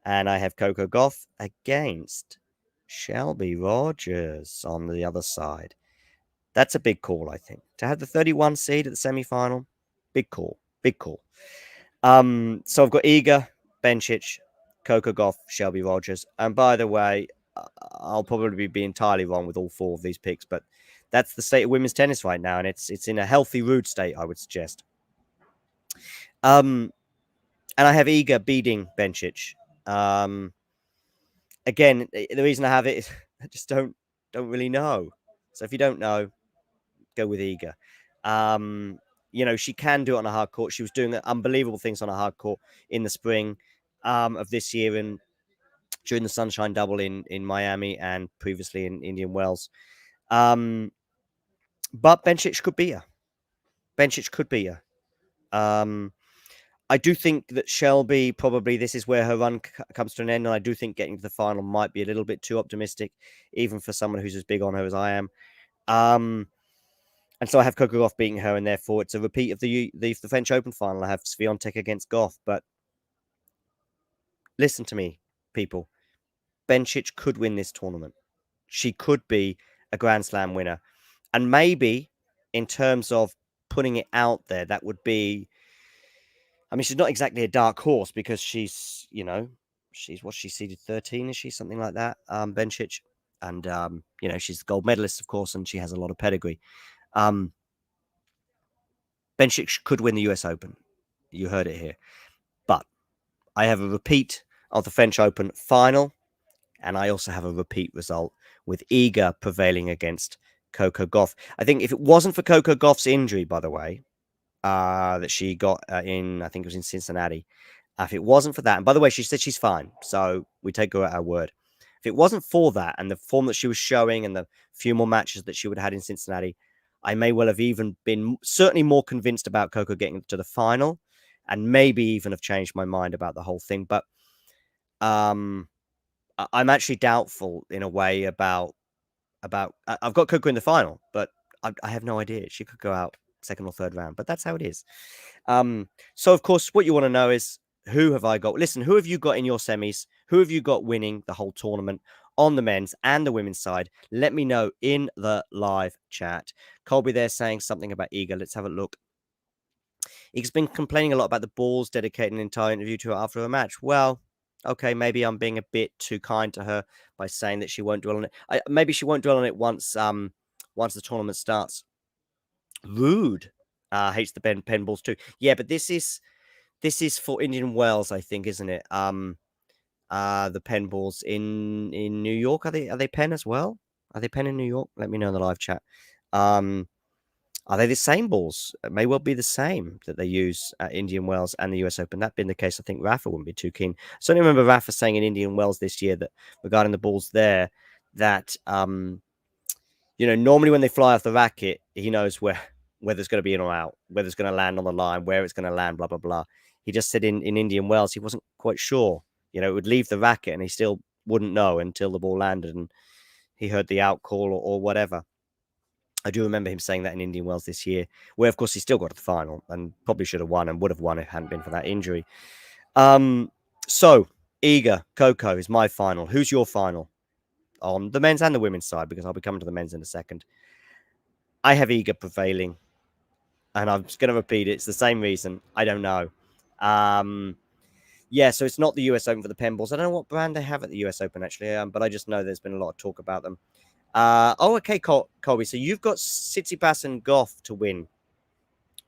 and I have Coco Gauff against Shelby Rogers on the other side. That's a big call, I think. To have the 31 seed at the semi-final, big call, big call. So I've got Iga, Bencic, Coco Gauff, Shelby Rogers. And by the way, I'll probably be entirely wrong with all 4 of these picks, but that's the state of women's tennis right now, and it's in a healthy, rude state, I would suggest. And I have Iga beating Bencic. Again, the reason I have it is I just don't really know. So if you don't know, go with Iga. She can do it on a hard court. She was doing unbelievable things on a hard court in the spring of this year and during the Sunshine Double in Miami and previously in Indian Wells. But Bencic could be her. Bencic could be her. I do think that Shelby, probably this is where her run comes to an end. And I do think getting to the final might be a little bit too optimistic, even for someone who's as big on her as I am. And so I have Coco Gauff beating her, and therefore it's a repeat of the French Open final. I have Swiatek against Gauff. But listen to me, people. Bencic could win this tournament. She could be a Grand Slam winner. And maybe in terms of putting it out there, that would be... I mean, she's not exactly a dark horse because she's seeded 13, is she? Something like that, Bencic. And, she's the gold medalist, of course, and she has a lot of pedigree. Bencic could win the US Open. You heard it here. But I have a repeat of the French Open final, and I also have a repeat result with Iga prevailing against Coco Gauff. I think if it wasn't for Coco Gauff's injury, by the way, that she got I think it was in Cincinnati. If it wasn't for that, and by the way, she said she's fine, so we take her at her word. If it wasn't for that and the form that she was showing and the few more matches that she would have had in Cincinnati, I may well have even been certainly more convinced about Coco getting to the final, and maybe even have changed my mind about the whole thing. But I'm actually doubtful in a way about I've got Coco in the final, but I have no idea. She could go out second or third round, but that's how it is. So of course, what you want to know is, who have I got? Listen, who have you got in your semis? Who have you got winning the whole tournament on the men's and the women's side? Let me know in the live chat. Colby there saying something about Iga. Let's have a look. Iga's been complaining a lot about the balls, dedicating an entire interview to her after a match. Well, okay, maybe I'm being a bit too kind to her by saying that she won't dwell on it. Maybe she won't dwell on it once the tournament starts. Rude. Hates the pen balls too. Yeah, but this is for Indian Wells, I think, isn't it? The pen balls in New York, are they pen as well? Are they pen in New York? Let me know in the live chat. Are they the same balls? It may well be the same that they use at Indian Wells and the US Open. That being the case, I think Rafa wouldn't be too keen. So I remember Rafa saying in Indian Wells this year that regarding the balls there, that normally when they fly off the racket, he knows whether it's going to be in or out, whether it's going to land on the line, where it's going to land, blah, blah, blah. He just said in Indian Wells, he wasn't quite sure. It would leave the racket and he still wouldn't know until the ball landed and he heard the out call or whatever. I do remember him saying that in Indian Wells this year, where, of course, he still got to the final and probably should have won and would have won if it hadn't been for that injury. So, Iga, Coco is my final. Who's your final? On the men's and the women's side, because I'll be coming to the men's in a second. I have Iga prevailing, and I'm just going to repeat it. It's the same reason. I don't know. So it's not the US Open for the pen balls. I don't know what brand they have at the US Open, actually, but I just know there's been a lot of talk about them. Okay, Colby. So you've got Tsitsipas and Gauff to win.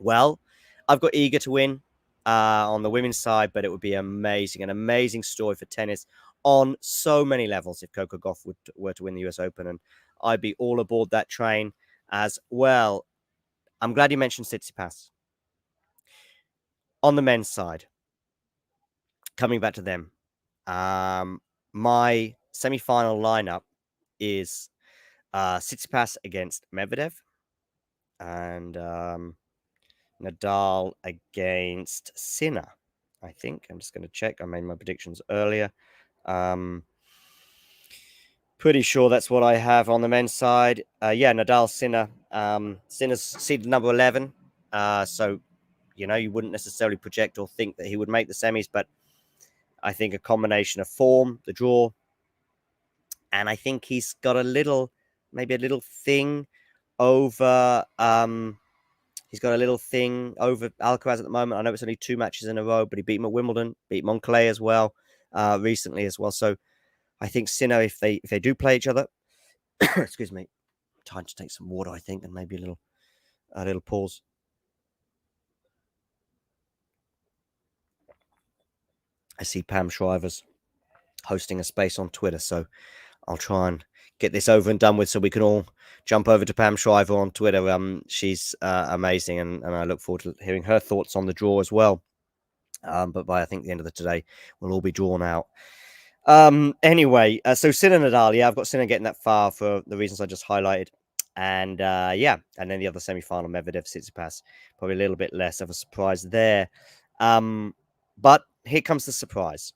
Well, I've got Iga to win on the women's side, but it would be an amazing story for tennis on so many levels if Coco Gauff were to win the US Open, and I'd be all aboard that train as well. I'm glad you mentioned Tsitsipas. On the men's side, coming back to them, my semi-final lineup is Tsitsipas against Medvedev and Nadal against Sinner. I think I'm just going to check. I made my predictions earlier. Pretty sure that's what I have on the men's side. Nadal, Sinner. Sinner's seeded number 11. So, you wouldn't necessarily project or think that he would make the semis, but I think a combination of form, the draw, and I think he's got maybe a little thing over he's got a little thing over Alcaraz at the moment. I know it's only 2 matches in a row, but he beat him at Wimbledon, beat Montclair as well. recently as well. So I think Sinner, if they do play each other, excuse me, time to take some water, I think, and maybe a little pause. I see Pam Shriver's hosting a space on Twitter, so I'll try and get this over and done with so we can all jump over to Pam Shriver on Twitter. She's amazing, and I look forward to hearing her thoughts on the draw as well. But by I think the end of the today, we'll all be drawn out. Anyway, so Sinner Nadal, yeah, I've got Sinner getting that far for the reasons I just highlighted. And yeah, and then the other semi-final, Medvedev Tsitsipas, probably a little bit less of a surprise there. But here comes the surprise.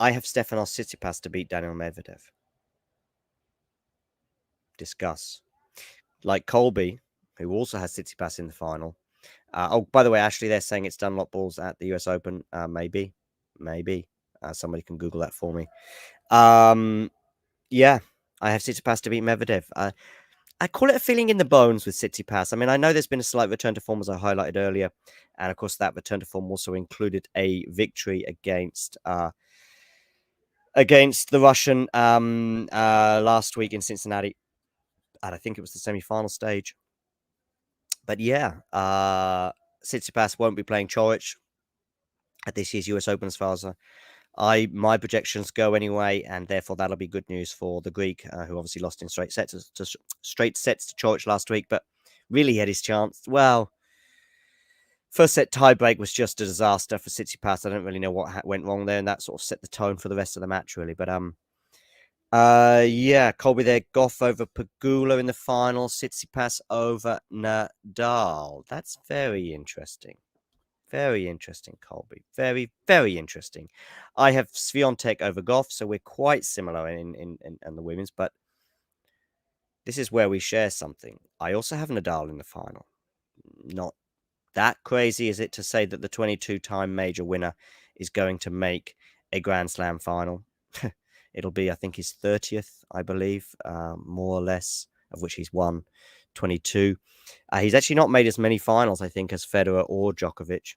I have Stefanos Tsitsipas to beat Daniil Medvedev. Discuss. Like Colby, who also has Tsitsipas in the final. Oh, by the way, Ashley, they're saying it's Dunlop balls at the US Open. Maybe. Somebody can Google that for me. Yeah, I have Tsitsipas to beat Medvedev. I call it a feeling in the bones with Tsitsipas. I mean, I know there's been a slight return to form, as I highlighted earlier. And of course, that return to form also included a victory against the Russian last week in Cincinnati. And I think it was the semi-final stage. But yeah, Tsitsipas won't be playing Coric at this year's US Open, as far as my projections go anyway, and therefore that'll be good news for the Greek, who obviously lost in straight sets to Coric last week, but really had his chance. Well, first set tiebreak was just a disaster for Tsitsipas. I don't really know what went wrong there, and that sort of set the tone for the rest of the match, really. But yeah, Colby there, Goff over Pegula in the final, Tsitsipas over Nadal. That's very interesting. Very interesting, Colby. Very, very interesting. I have Swiatek over Goff, so we're quite similar in the women's, but this is where we share something. I also have Nadal in the final. Not that crazy, is it, to say that the 22-time major winner is going to make a Grand Slam final? It'll be, I think, his 30th, I believe, more or less, of which he's won 22. He's actually not made as many finals, I think, as Federer or Djokovic.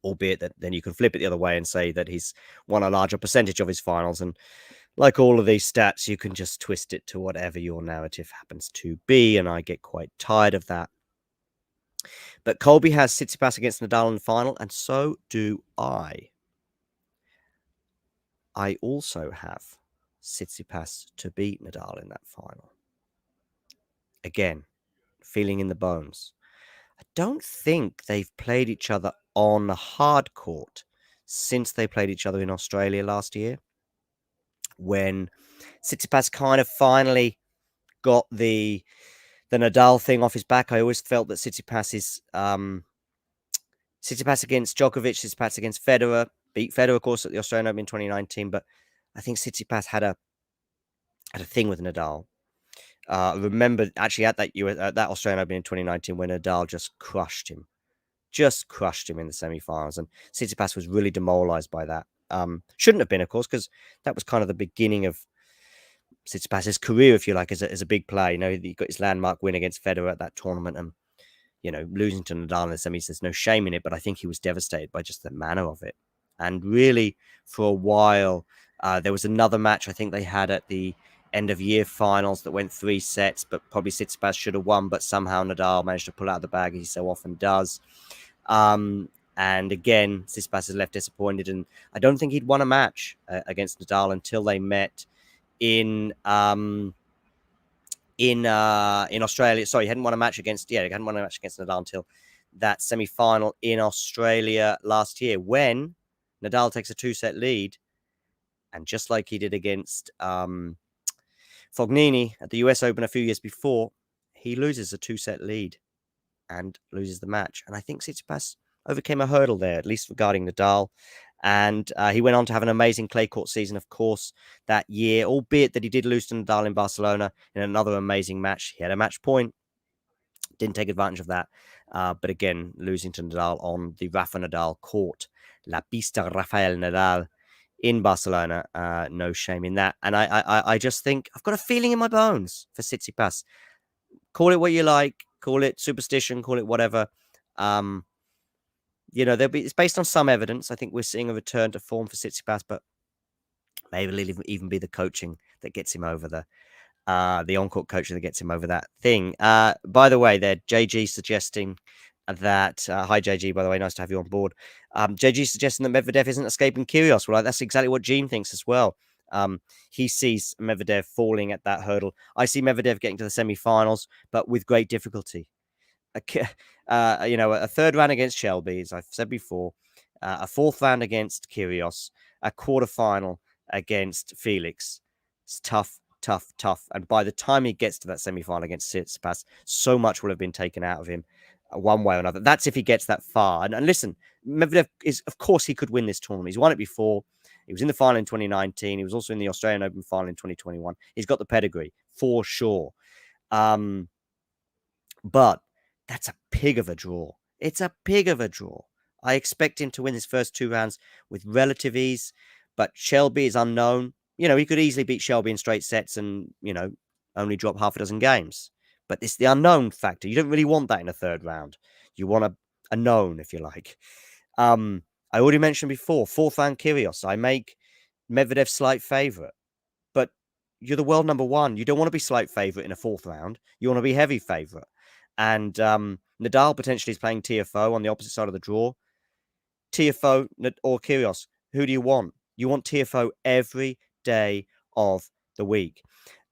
Albeit that then you can flip it the other way and say that he's won a larger percentage of his finals. And like all of these stats, you can just twist it to whatever your narrative happens to be. And I get quite tired of that. But Colby has Tsitsipas against Nadal in the final, and so do I. I also have Tsitsipas to beat Nadal in that final. Again, feeling in the bones. I don't think they've played each other on a hard court since they played each other in Australia last year, when Tsitsipas kind of finally got the Nadal thing off his back. I always felt that Tsitsipas against Djokovic, Tsitsipas against Federer, beat Federer, of course, at the Australian Open in 2019, but I think Tsitsipas had a thing with Nadal. Remember, actually, at that Australian Open in 2019, when Nadal just crushed him in the semi-finals, and Tsitsipas was really demoralized by that. Shouldn't have been, of course, because that was kind of the beginning of Tsitsipas's career, if you like, as a big player. You know, he got his landmark win against Federer at that tournament, and you know, losing to Nadal in the semis, there's no shame in it. But I think he was devastated by just the manner of it. And really, for a while, there was another match I think they had at the end of year finals that went 3 sets, but probably Tsitsipas should have won, but somehow Nadal managed to pull out of the bag, as he so often does. And again, Tsitsipas is left disappointed, and I don't think he'd won a match against Nadal until they met in Australia. Sorry, he hadn't won a match against Nadal until that semi-final in Australia last year, when Nadal takes a 2-set lead, and just like he did against Fognini at the US Open a few years before, he loses a 2-set lead and loses the match. And I think Tsitsipas overcame a hurdle there, at least regarding Nadal. And he went on to have an amazing clay court season, of course, that year, albeit that he did lose to Nadal in Barcelona in another amazing match. He had a match point, didn't take advantage of that. But again, losing to Nadal on the Rafa Nadal court, La Pista Rafael Nadal in Barcelona. No shame in that. And I just think I've got a feeling in my bones for Tsitsipas. Call it what you like, call it superstition, call it whatever. it's based on some evidence. I think we're seeing a return to form for Tsitsipas, but maybe it'll even be the coaching that gets him over the on-court coaching that gets him over that thing. By the way, there, JG suggesting that, hi JG, by the way, nice to have you on board. JG suggesting that Medvedev isn't escaping Kyrgios. Well, that's exactly what Gene thinks as well. He sees Medvedev falling at that hurdle. I see Medvedev getting to the semi-finals, but with great difficulty. A third round against Shelby, as I've said before, a fourth round against Kyrgios, a quarterfinal against Felix. It's tough. And by the time he gets to that semi-final against Tsitsipas, so much will have been taken out of him one way or another. That's if he gets that far. And listen, Medvedev of course, he could win this tournament. He's won it before. He was in the final in 2019. He was also in the Australian Open final in 2021. He's got the pedigree for sure. But that's a pig of a draw. It's a pig of a draw. I expect him to win his first two rounds with relative ease, but Shelby is unknown. He could easily beat Shelby in straight sets and, only drop half a dozen games. But it's the unknown factor. You don't really want that in a third round. You want a known, if you like. I already mentioned before, fourth round Kyrgios. I make Medvedev slight favourite. But you're the world number one. You don't want to be slight favourite in a fourth round. You want to be heavy favourite. And Nadal potentially is playing TFO on the opposite side of the draw. TFO or Kyrgios, who do you want? You want TFO every day of the week.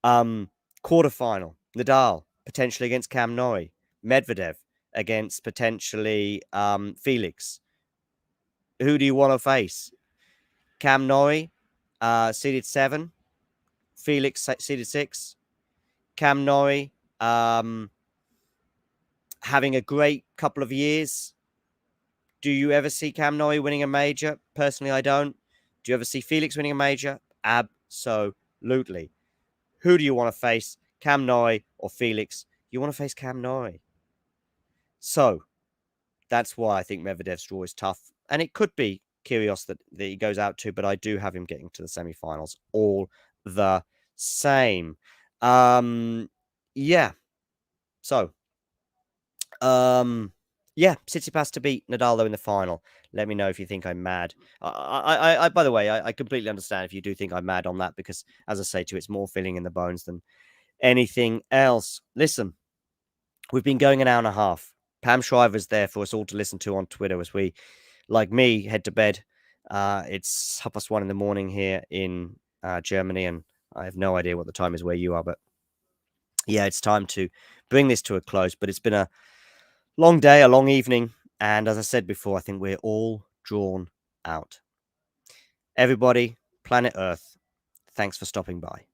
Quarterfinal, Nadal potentially against Cam Norrie. Medvedev against potentially Felix. Who do you want to face? Cam Norrie, seeded 7. Felix, seeded 6. Cam Norrie, having a great couple of years. Do you ever see Cam Norrie winning a major? Personally, I don't. Do you ever see Felix winning a major? Absolutely. Who do you want to face? Cam Norrie or Felix? You want to face Cam Norrie. So that's why I think Medvedev's draw is tough. And it could be Kyrgios that he goes out to, but I do have him getting to the semi-finals all the same. Yeah. So, Tsitsipas to beat Nadal though in the final. Let me know if you think I'm mad. I by the way, I completely understand if you do think I'm mad on that, because as I say to you, it's more feeling in the bones than anything else. Listen, we've been going an hour and a half. Pam Shriver's there for us all to listen to on Twitter as we, like me, head to bed. It's 1:30 in the morning here in Germany, and I have no idea what the time is where you are, but yeah, it's time to bring this to a close. But it's been a long day, a long evening, and as I said before, I think we're all drawn out. Everybody, planet Earth, thanks for stopping by.